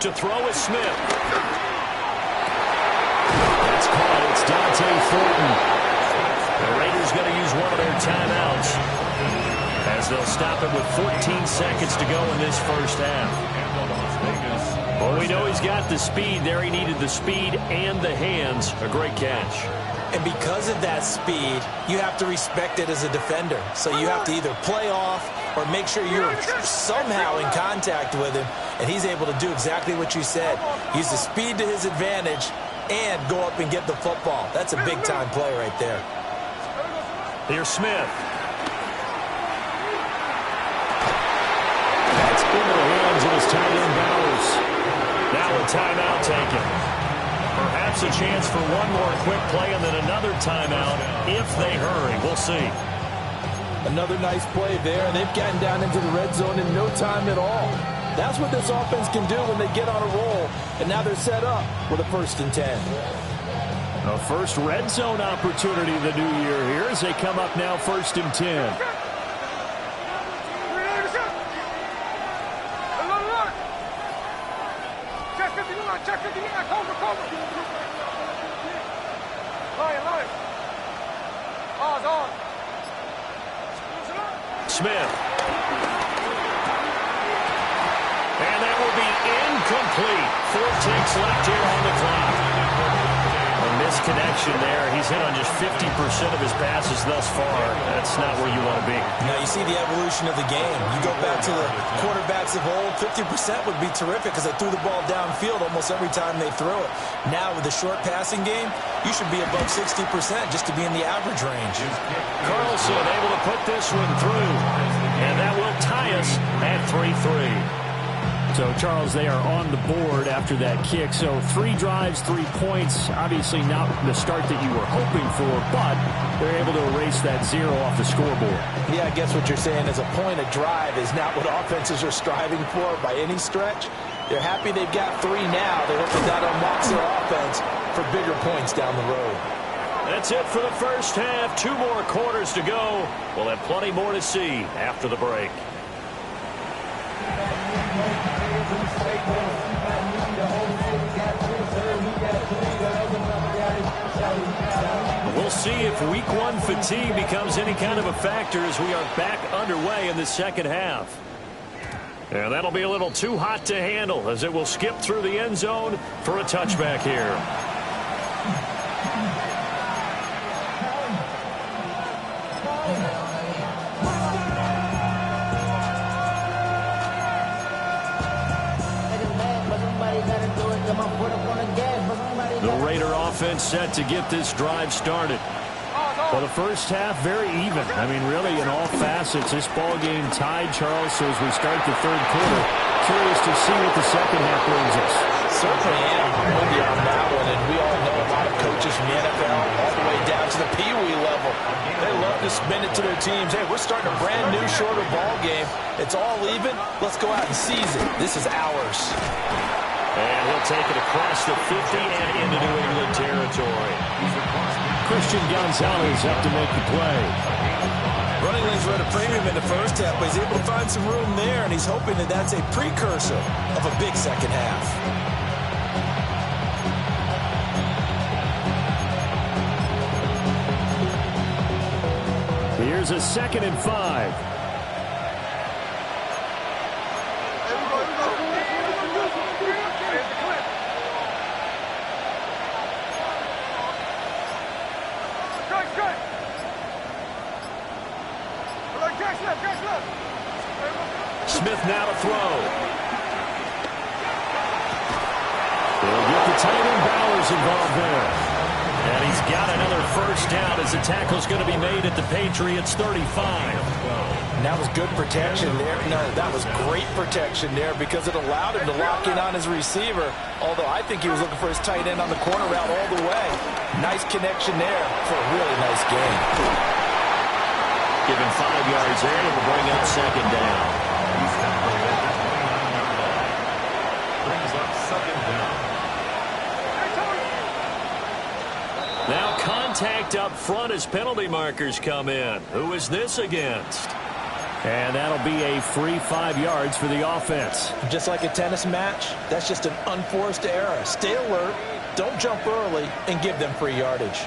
To throw is Smith. is caught. It's Dante Thornton. The Raiders going to use one of their timeouts as they'll stop it with 14 seconds to go in this first half. Well, we know he's got the speed there. He needed the speed and the hands. A great catch. And because of that speed, you have to respect it as a defender. So you have to either play off or make sure you're somehow in contact with him. And he's able to do exactly what you said. Use the speed to his advantage and go up and get the football. That's a big-time play right there. Here's Smith. That's into the hands of his tight end Bowers. Now a timeout taken. Perhaps a chance for one more quick play and then another timeout if they hurry. We'll see. Another nice play there. They've gotten down into the red zone in no time at all. That's what this offense can do when they get on a roll. And now they're set up with a 1st and 10. A first red zone opportunity of the new year here as they come up now 1st and 10. Smith. And that will be incomplete. 4 ticks left here on the clock. A misconnection there. He's hit on just 50% of his passes thus far. That's not where you want to be. Now you see the evolution of the game. You go back to the quarterbacks of old, 50% would be terrific because they threw the ball downfield almost every time they threw it. Now with the short passing game, you should be above 60% just to be in the average range. Carlson able to put this one through. And that will tie us at 3-3. So, Charles, they are on the board after that kick. So 3 drives, 3 points. Obviously not the start that you were hoping for, but they're able to erase that 0 off the scoreboard. Yeah, I guess what you're saying is a point a drive is not what offenses are striving for by any stretch. They're happy they've got 3 now. They hope that unlocks their offense for bigger points down the road. That's it for the first half. 2 more quarters to go. We'll have plenty more to see after the break. We'll see if week 1 fatigue becomes any kind of a factor as we are back underway in the second half. And that'll be a little too hot to handle as it will skip through the end zone for a touchback here. The Raider offense set to get this drive started. Well, the first half, very even. I mean, really, in all facets, this ball game tied, Charles. So as we start the third quarter, curious to see what the second half brings us. Certainly am with you on that one, and we all know a lot of coaches from the NFL all the way down to the Pee-wee level. They love to spin it to their teams. Hey, we're starting a brand new, shorter ball game. It's all even. Let's go out and seize it. This is ours. And he'll take it across the 50 and into New England territory. Christian Gonzalez up to make the play. Running lanes were at a premium in the first half, but he's able to find some room there, and he's hoping that that's a precursor of a big second half. Here's a 2nd and 5. Smith now to throw. They'll get the tight end Bowers involved there. And he's got another first down as the tackle's going to be made at the Patriots 35. And that was good protection there. No, that was great protection there because it allowed him to lock in on his receiver, although I think he was looking for his tight end on the corner route all the way. Nice connection there for a really nice game. Give him 5 yards there, and we'll bring up 2nd down. Brings up 2nd down. Now contact up front as penalty markers come in. Who is this against? And that'll be a free 5 yards for the offense. Just like a tennis match, that's just an unforced error. Stay alert, don't jump early and give them free yardage.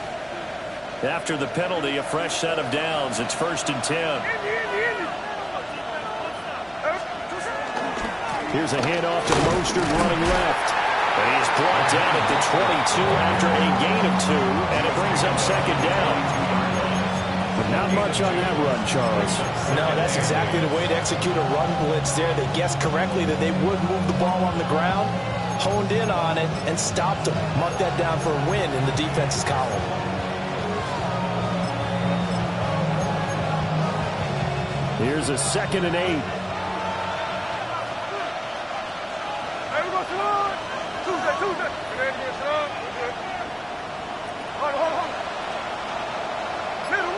After the penalty, a fresh set of downs. It's 1st and 10. Here's a handoff to Mostert running left. And he is brought down at the 22 after a gain of 2, and it brings up 2nd down. But not much on that run, Charles. No, that's exactly the way to execute a run blitz there. They guessed correctly that they would move the ball on the ground, honed in on it, and stopped them. Mark that down for a win in the defense's column. Here's a 2nd and 8. Tuesday. Hold on. Middle.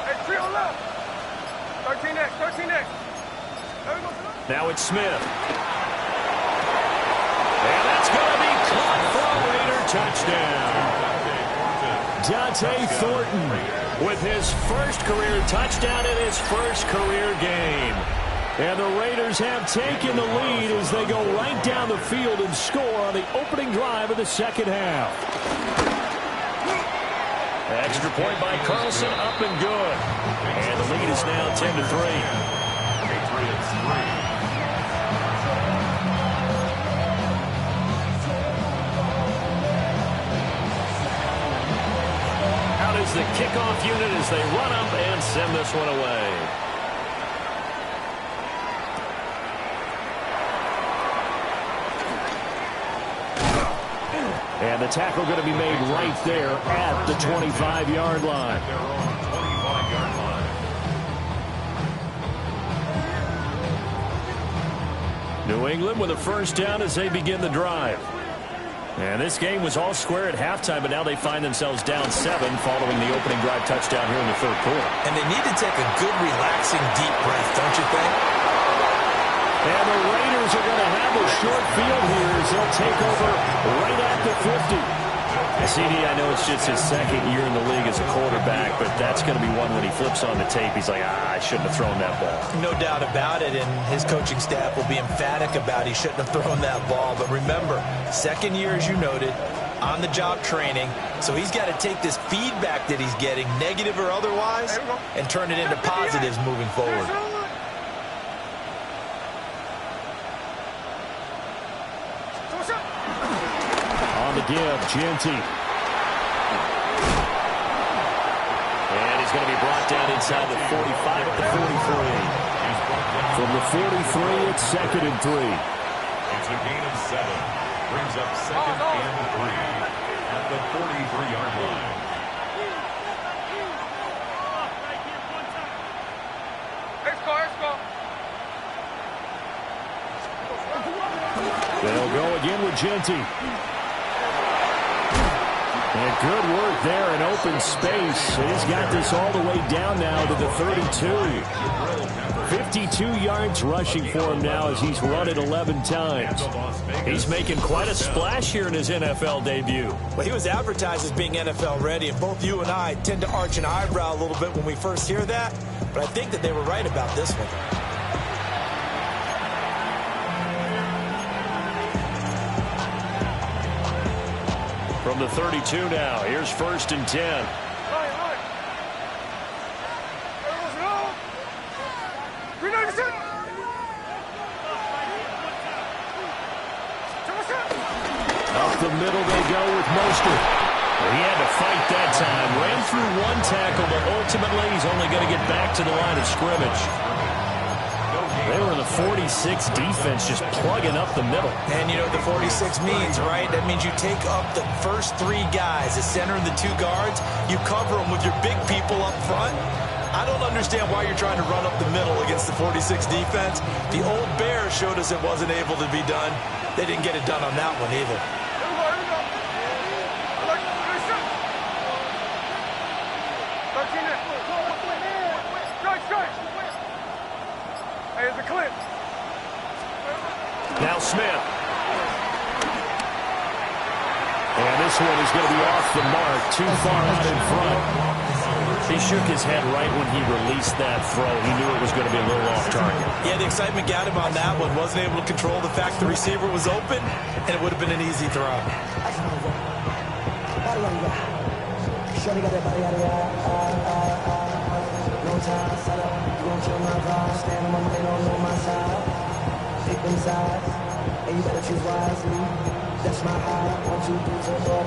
Hey, trio left. 13X. There we go. Now it's Smith. And that's going to be caught for a Raider touchdown. Dante Thornton with his first career touchdown in his first career game. And the Raiders have taken the lead as they go right down the field and score on the opening drive of the second half. Extra point by Carlson, up and good. And the lead is now 10-3. Patriots 3. Out is the kickoff unit as they run up and send this one away. And the tackle going to be made right there at the 25-yard line. Their own 25-yard line. New England with a first down as they begin the drive. And this game was all square at halftime, but now they find themselves down 7 following the opening drive touchdown here in the third quarter. And they need to take a good, relaxing, deep breath, don't you think? And the Raiders are going to have a short field here as they'll take over right at the 50. CD, I know it's just his second year in the league as a quarterback, but that's going to be one when he flips on the tape. He's like, I shouldn't have thrown that ball. No doubt about it, and his coaching staff will be emphatic about he shouldn't have thrown that ball. But remember, second year, as you noted, on-the-job training, so he's got to take this feedback that he's getting, negative or otherwise, and turn it into positives moving forward. Give Jeanty. And he's going to be brought down inside the 45 at the 43. From the 43, it's 2nd and 3. It's a gain of 7. Brings up 2nd and 3 at the 43-yard line. They'll go again with Jeanty. And good work there in open space. And he's got this all the way down now to the 32. 52 yards rushing for him now as he's run it 11 times. He's making quite a splash here in his NFL debut. Well, he was advertised as being NFL ready, and both you and I tend to arch an eyebrow a little bit when we first hear that. But I think that they were right about this one. From the 32 now, here's 1st and 10. Up the middle they go with Mostert. He had to fight that time. Ran through one tackle, but ultimately he's only going to get back to the line of scrimmage. They were in the 46 defense, just plugging up the middle. And you know what the 46 means, right? That means you take up the first 3 guys, the center and the 2 guards. You cover them with your big people up front. I don't understand why you're trying to run up the middle against the 46 defense. The old Bears showed us it wasn't able to be done. They didn't get it done on that one either. Hey, it's a clip. Now Smith. And this one is going to be off the mark, too far out in front. He shook his head right when he released that throw. He knew it was going to be a little off target. Yeah, the excitement got him on that one. Wasn't able to control the fact the receiver was open, and it would have been an easy throw. And you better choose wisely. That's my high. 1, 2, 3, 4,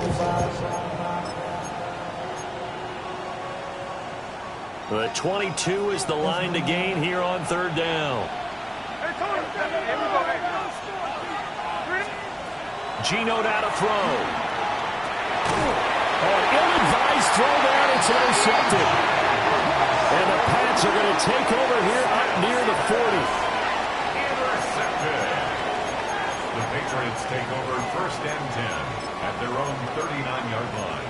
5. The 22 is the line to gain here on third down. Geno now to throw. Oh, ill-advised throw there, and it's intercepted. And the Pats are going to take over here up near the 40. The Patriots take over 1st and 10 at their own 39-yard line.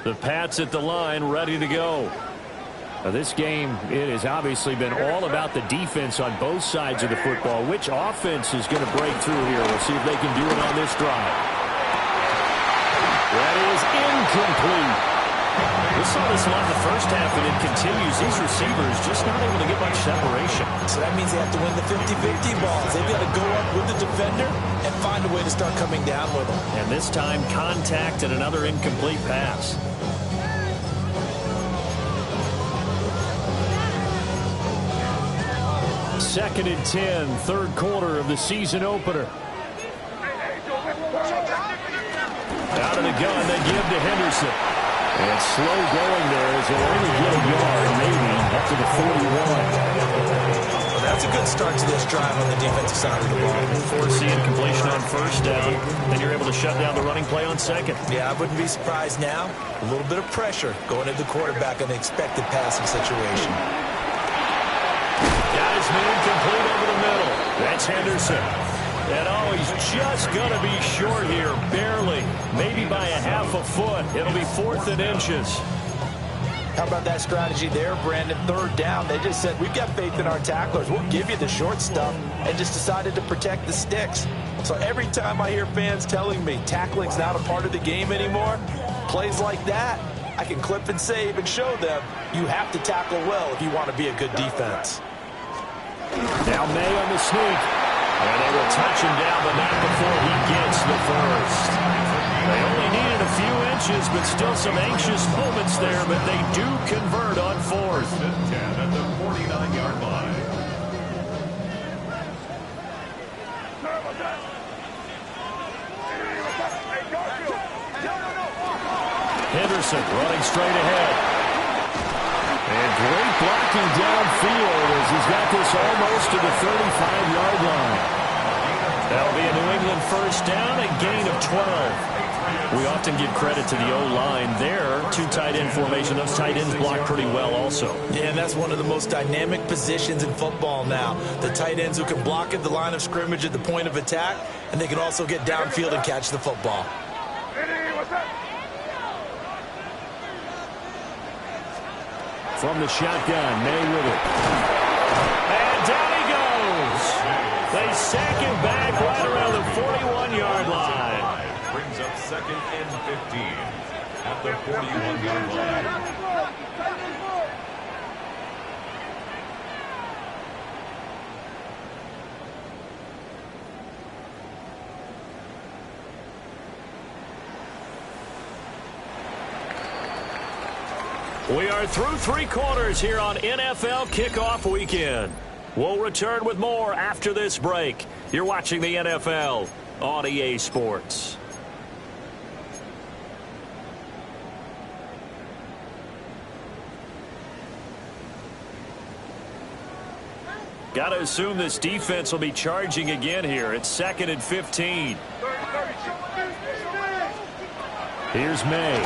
The Pats at the line, ready to go. Now this game, it has obviously been all about the defense on both sides of the football. Which offense is going to break through here? We'll see if they can do it on this drive. That is incomplete. We saw this a lot in the first half, and it continues. These receivers just not able to get much separation. So that means they have to win the 50-50 balls. They've got to go up with the defender and find a way to start coming down with them. And this time, contact and another incomplete pass. Second and 10, third quarter of the season opener. Out of the gun, they give to Henderson. And slow going there as they'll only get a yard, maybe, up to the 41. That's a good start to this drive on the defensive side of the ball. Force the incompletion on first down, then you're able to shut down the running play on second. Yeah, I wouldn't be surprised now. A little bit of pressure going at the quarterback in the expected passing situation. Got his man complete over the middle. That's Henderson. And oh, he's just going to be short here, barely. Maybe by a half a foot. It'll be 4th and inches. How about that strategy there, Brandon? Third down, they just said, we've got faith in our tacklers. We'll give you the short stuff, and just decided to protect the sticks. So every time I hear fans telling me tackling's not a part of the game anymore, plays like that, I can clip and save and show them you have to tackle well if you want to be a good defense. Now May on the sneak. And they will touch him down, but not before he gets the first. They only needed a few inches, but still some anxious moments there, but they do convert on 4th. 10 at the 49-yard line. Henderson running straight ahead. And great blocking downfield as he's got this almost to the 35-yard line. That'll be a New England first down, a gain of 12. We often give credit to the O-line there. 2 tight end formation. Those tight ends block pretty well also. Yeah, and that's one of the most dynamic positions in football now. The tight ends who can block at the line of scrimmage at the point of attack, and they can also get downfield and catch the football. From the shotgun, May with it. And down he goes. They sack him back right around the 41-yard line. Brings up 2nd and 15 at the 41-yard line. We are through 3 quarters here on NFL Kickoff Weekend. We'll return with more after this break. You're watching the NFL on EA Sports. Got to assume this defense will be charging again here. It's 2nd and 15. Here's May.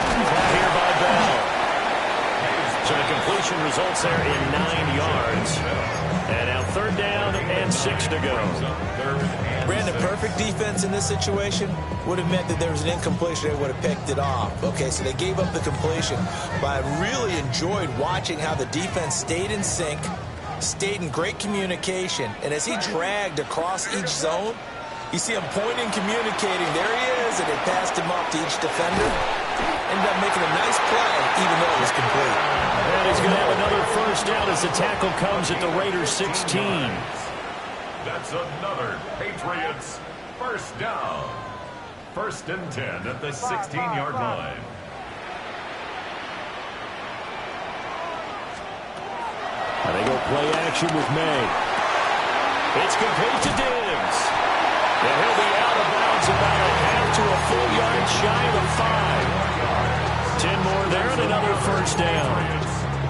Caught here by Bell. So the completion results there in 9 yards. And now 3rd down and 6 to go. Brandon, perfect defense in this situation would have meant that there was an incompletion. They would have picked it off. Okay, so they gave up the completion. But I really enjoyed watching how the defense stayed in sync, stayed in great communication, and as he dragged across each zone, you see him pointing, communicating. There he is, and they passed him up to each defender. Ended up making a nice play, even though it was complete. And he's going to have another first down as the tackle comes at the Raiders 16. That's another Patriots first down. 1st and 10 at the 16-yard line. And they go play action with May. It's complete to Diggs. And he'll be out of bounds about a half to a full yard shy of the 5. 10 more there and another first down.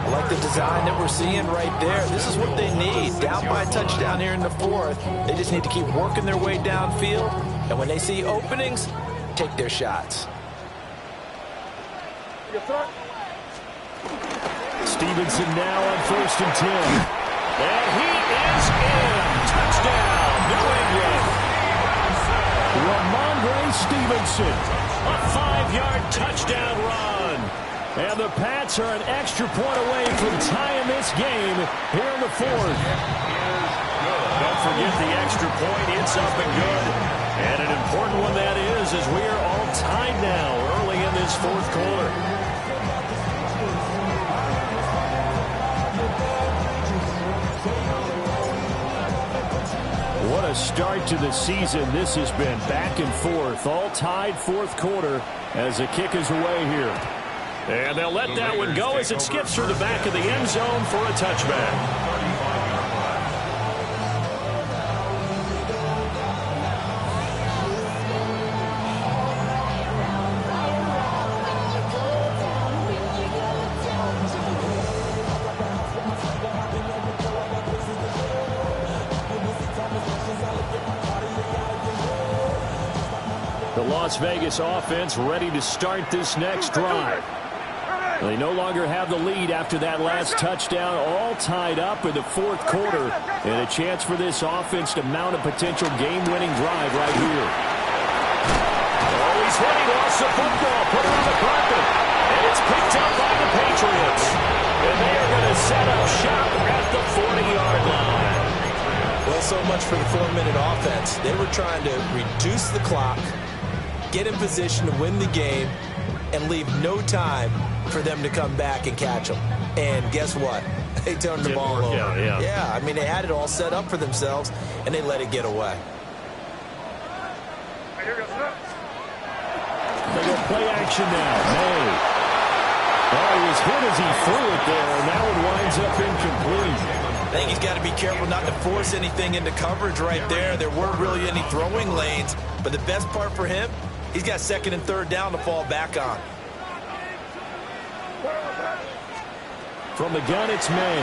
I like the design that we're seeing right there. This is what they need. Down by a touchdown here in the 4th. They just need to keep working their way downfield. And when they see openings, take their shots. Stevenson now on 1st and 10. And he is in. Touchdown, New England. Ramondre Stevenson. A 5-yard touchdown run. And the Pats are an extra point away from tying this game here in the 4th. Don't forget the extra point. It's up and good. And an important one that is, as we are all tied now early in this 4th quarter. What a start to the season. This has been back and forth. All tied 4th quarter as the kick is away here. And they'll let that one go as it skips through the back of the end zone for a touchback. The Las Vegas offense ready to start this next drive. They no longer have the lead after that last touchdown, all tied up in the 4th quarter, and a chance for this offense to mount a potential game-winning drive right here. Oh, he's hit. He lost the football, put it on the carpet, and it's picked up by the Patriots. And they are going to set up shop at the 40-yard line. Well, so much for the 4-minute offense. They were trying to reduce the clock, get in position to win the game, and leave no time for them to come back and catch them. And guess what? They turned the ball over. Yeah, I mean, they had it all set up for themselves, and they let it get away. They go play action now. May. Oh, he was hit as he threw it there, and that one winds up incomplete. I think he's got to be careful not to force anything into coverage right there. There weren't really any throwing lanes, but the best part for him, he's got 2nd and 3rd down to fall back on. From the gun, it's May.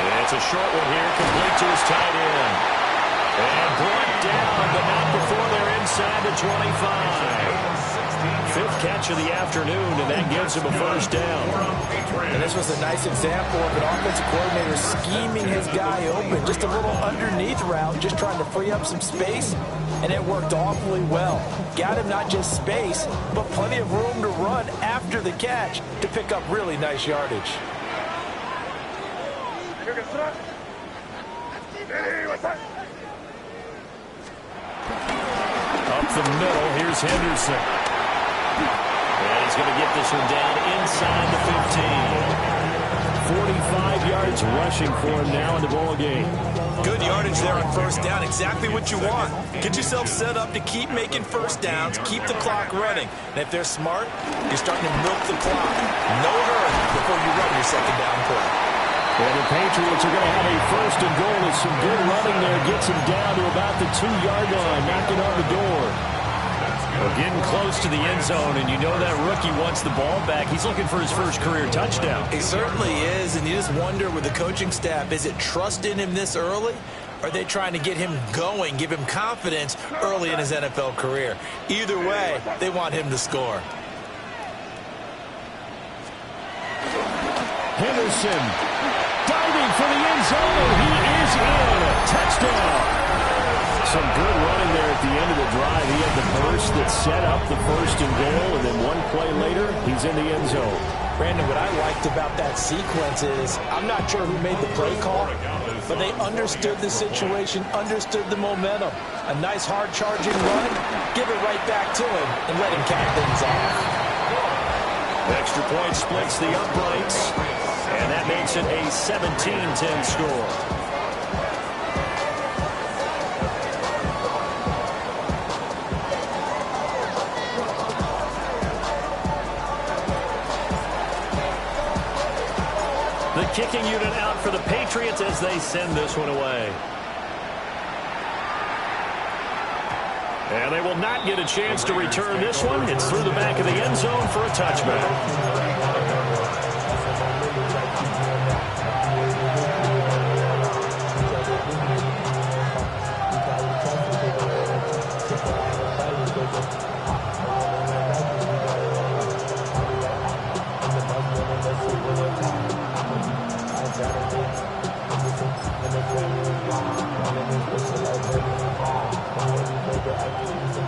And it's a short one here, complete to his tight end. And brought down, but not before they're inside the 25. 5th catch of the afternoon, and that gives him a first down. And this was a nice example of an offensive coordinator scheming his guy open. Just a little underneath route, just trying to free up some space, and it worked awfully well. Got him not just space, but plenty of room to run after the catch to pick up really nice yardage. Up the middle, here's Henderson. And he's going to get this one down inside the 15. 45 yards rushing for him now in the ball game. Good yardage there on 1st down. Exactly what you want. Get yourself set up to keep making first downs, keep the clock running. And if they're smart, you're starting to milk the clock. No hurry before you run your 2nd down play. And the Patriots are going to have a 1st and goal as some good running there gets him down to about the 2-yard line, knocking on the door. We're getting close to the end zone, and you know that rookie wants the ball back. He's looking for his first career touchdown. He certainly is, and you just wonder with the coaching staff, is it trust in him this early? Or are they trying to get him going, give him confidence early in his NFL career? Either way, they want him to score. Henderson diving for the end zone. He is in. Touchdown. Some good running there at the end of the drive. He had the burst that set up the first and goal, and then one play later, he's in the end zone. Brandon, what I liked about that sequence is I'm not sure who made the play call, but they understood the situation, understood the momentum. A nice hard-charging run, give it right back to him, and let him cap things off. Extra point splits the uprights, and that makes it a 17-10 score. The kicking unit out for the Patriots as they send this one away. And they will not get a chance to return this one. It's through the back of the end zone for a touchback.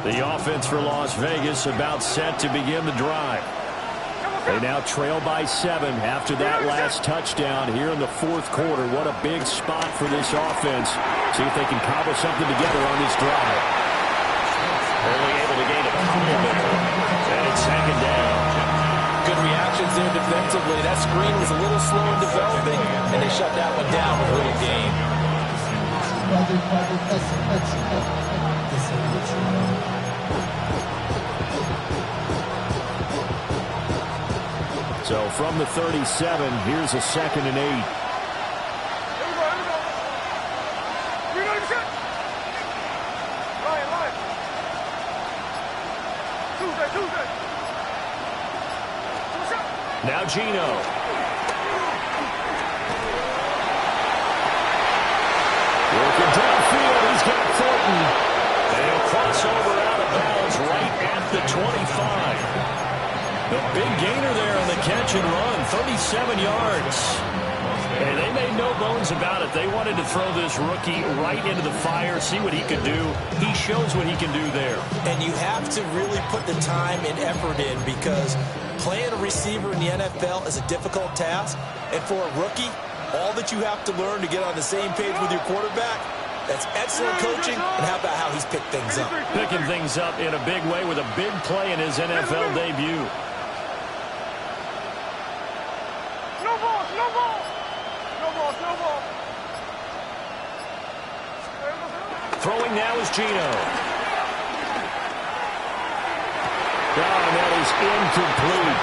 The offense for Las Vegas about set to begin the drive. They now trail by 7 after that last touchdown here in the fourth quarter. What a big spot for this offense. See if they can cobble something together on this drive. Only able to gain a couple there. And it's second down. Good reactions there defensively. That screen was a little slow in developing, and they shut that one down with a little game. So from the 37, here's a 2nd and 8. Here we go, here we go. You know the shit. Lion. Tuesday. Now Gino. Working downfield, he's got Thornton. And he'll cross over out of bounds right at the 25. The big gainer there on the catch and run, 37 yards. And they made no bones about it. They wanted to throw this rookie right into the fire, see what he could do. He shows what he can do there. And you have to really put the time and effort in because playing a receiver in the NFL is a difficult task. And for a rookie, all that you have to learn to get on the same page with your quarterback, that's excellent coaching. And how about how he's picked things up? Picking things up in a big way with a big play in his NFL debut. Throwing now is Gino. And that is incomplete.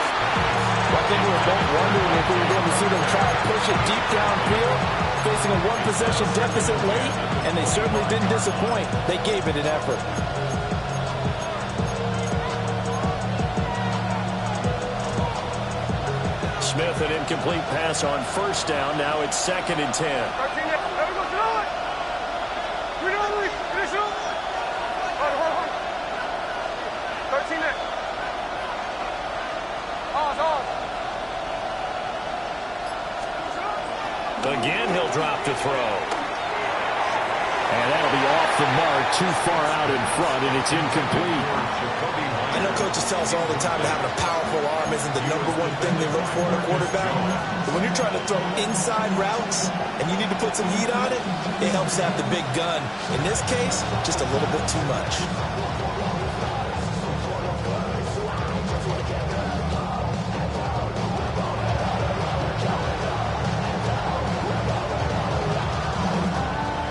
I think we were both wondering if we were going to see them try to push it deep downfield, facing a one-possession deficit late, and they certainly didn't disappoint. They gave it an effort. Smith, an incomplete pass on first down. Now it's 2nd and 10. Again, he'll drop to throw. And that'll be off the mark, too far out in front, and it's incomplete. I know coaches tell us all the time that having a powerful arm isn't the #1 thing they look for in a quarterback. But when you're trying to throw inside routes and you need to put some heat on it, it helps to have the big gun. In this case, just a little bit too much.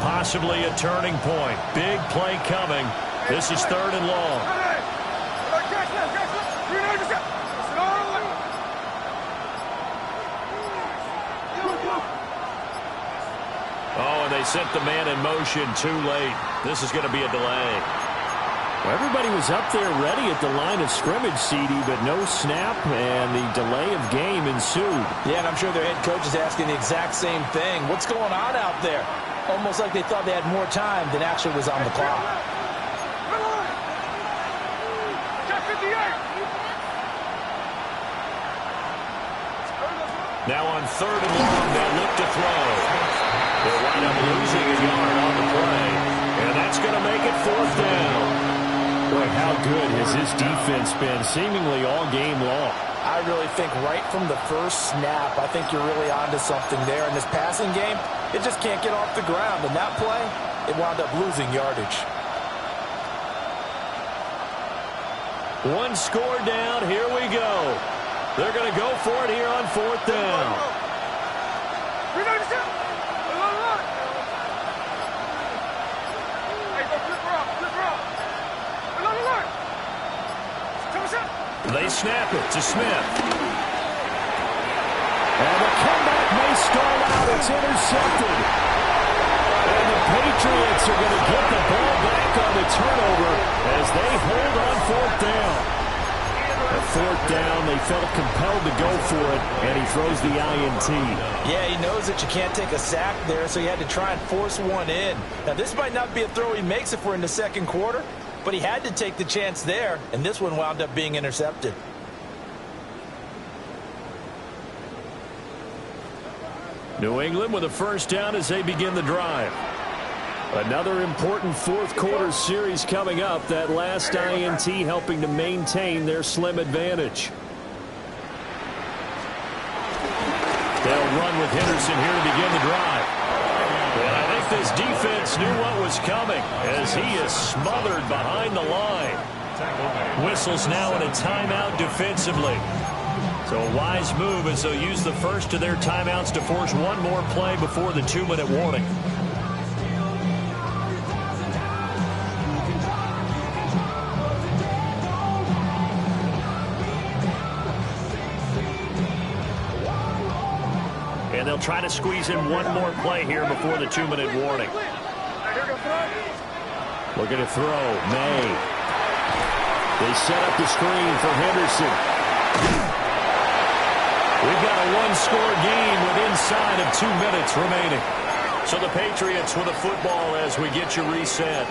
Possibly a turning point. Big play coming. This is 3rd and long. Oh, and they sent the man in motion too late. This is going to be a delay. Well, everybody was up there ready at the line of scrimmage, CD, but no snap, and the delay of game ensued. Yeah, and I'm sure their head coach is asking the exact same thing. What's going on out there? Almost like they thought they had more time than actually was on the clock. Now on 3rd and long, they'll look to throw. They'll wind up losing a yard on the play, and that's going to make it 4th down. Boy, how good has his defense been seemingly all game long? I really think right from the first snap, I think you're really onto something there. In this passing game, it just can't get off the ground. And that play, it wound up losing yardage. One score down. Here we go. They're going to go for it here on 4th down. They snap it to Smith. And the comeback may stall out. It's intercepted. And the Patriots are going to get the ball back on the turnover as they hold on 4th down. At 4th down, they felt compelled to go for it, and he throws the INT. Yeah, he knows that you can't take a sack there, so he had to try and force one in. Now, this might not be a throw he makes if we're in the second quarter, but he had to take the chance there, and this one wound up being intercepted. New England with a 1st down as they begin the drive. Another important 4th quarter series coming up. That last INT helping to maintain their slim advantage. They'll run with Henderson here to begin the drive. And I think this defense knew what was coming as he is smothered behind the line. Whistles now in a timeout defensively. So a wise move as they'll use the first of their timeouts to force one more play before the 2-minute warning. And they'll try to squeeze in one more play here before the 2-minute warning. Looking to throw. May. They set up the screen for Henderson. We've got a one-score game with inside of 2 minutes remaining. So the Patriots with a football as we get you reset.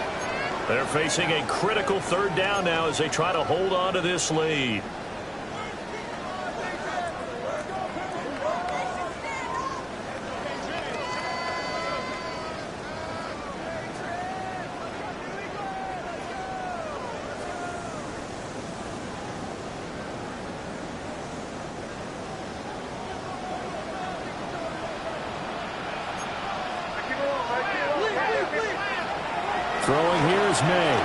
They're facing a critical 3rd down now as they try to hold on to this lead. Throwing here is May.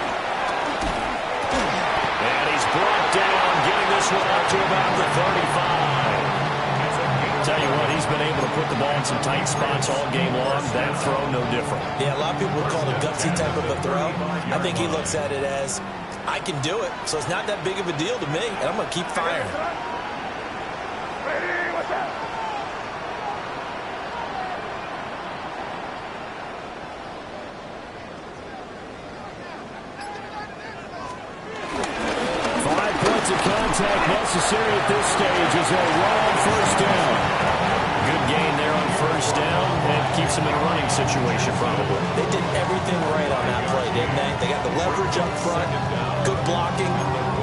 And he's brought down, getting this one out to about the 35. Tell you what, he's been able to put the ball in some tight spots all game long. That throw, no different. Yeah, a lot of people would call it a gutsy type of a throw. I think he looks at it as, I can do it, so it's not that big of a deal to me, and I'm going to keep firing. Contact necessary at this stage as they run on 1st down. Good gain there on 1st down and keeps them in a running situation probably. They did everything right on that play, didn't they? They got the leverage up front, good blocking,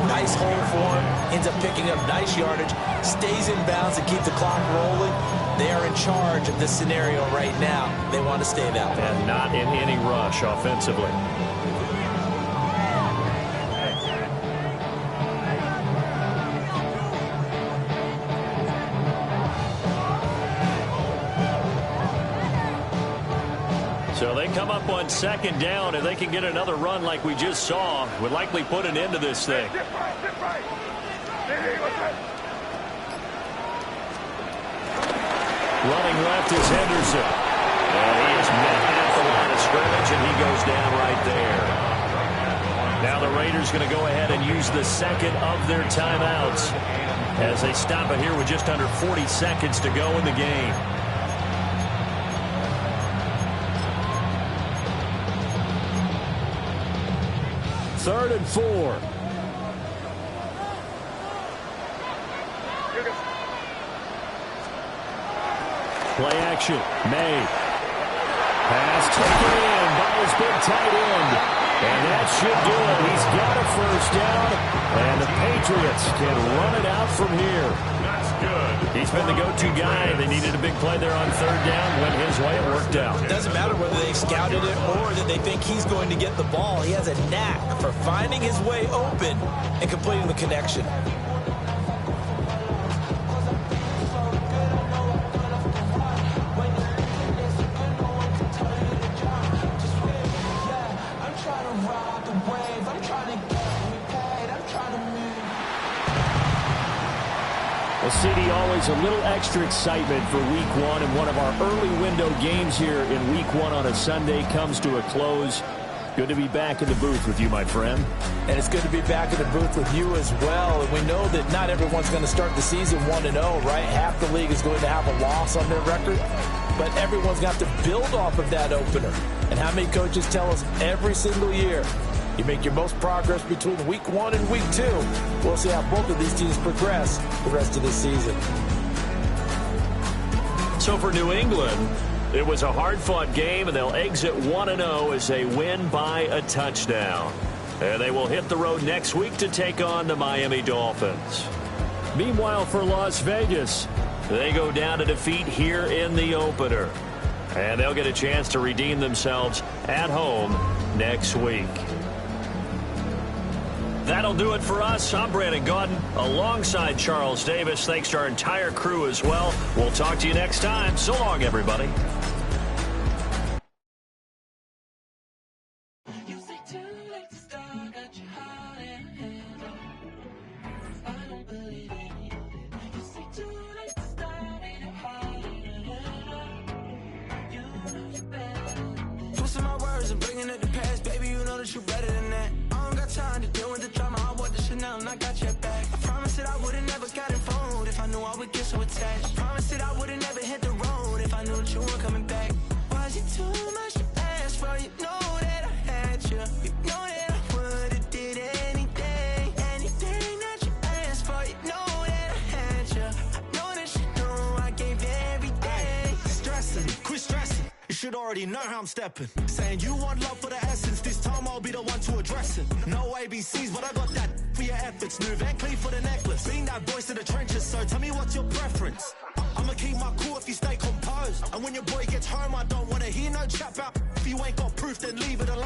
nice hole for him, ends up picking up nice yardage, stays in bounds and keep the clock rolling. They are in charge of this scenario right now. They want to stay that way. And not in any rush offensively. So they come up on 2nd down, and they can get another run like we just saw. Would likely put an end to this thing. Running left is Henderson. And he is met at the line of scrimmage, and he goes down right there. Now the Raiders going to go ahead and use the 2nd of their timeouts as they stop it here with just under 40 seconds to go in the game. Third and 4. Play action. May. Pass taken in by his big tight end. And that should do it. He's got a 1st down. And the Patriots can run it out from here. good. He's been the go-to guy. They needed a big play there on third down. Went his way. It worked out. It doesn't matter whether they scouted it or that they think he's going to get the ball. He has a knack for finding his way open and completing the connection. Well, CD, always a little extra excitement for Week 1, and one of our early window games here in Week 1 on a Sunday comes to a close. Good to be back in the booth with you, my friend. And it's good to be back in the booth with you as well. And we know that not everyone's going to start the season 1-0, right? Half the league is going to have a loss on their record. But everyone's got to build off of that opener. And how many coaches tell us every single year, you make your most progress between Week 1 and Week 2. We'll see how both of these teams progress the rest of this season. So for New England, it was a hard-fought game, and they'll exit 1-0 as they win by a touchdown. And they will hit the road next week to take on the Miami Dolphins. Meanwhile, for Las Vegas, they go down to defeat here in the opener. And they'll get a chance to redeem themselves at home next week. That'll do it for us. I'm Brandon Gaudin alongside Charles Davis. Thanks to our entire crew as well. We'll talk to you next time. So long, everybody. Twisting my words and bringing it to pass. Baby, you know that you're better than that. I don't got time to deal with the drama. I want the Chanel and I got your back. I promise that I would've never got involved if I knew I would get so attached. I promise that I would've never hit the road if I knew that you weren't coming back. Why is it too much to ask for? You know that I had you. You know that I would've did anything. Anything that you asked for. You know that I had you. I know that you know I gave you everything. Stressing, quit stressing. You should already know how I'm stepping. Saying you want love for the essence. This time I'll be the one to address it. No ABCs, but I got that for your efforts. New Van Cleef for the necklace. Being that voice in the trenches, so tell me what's your preference. I'ma keep my cool if you stay composed. And when your boy gets home, I don't wanna hear no chat about if you ain't got proof, then leave it alone.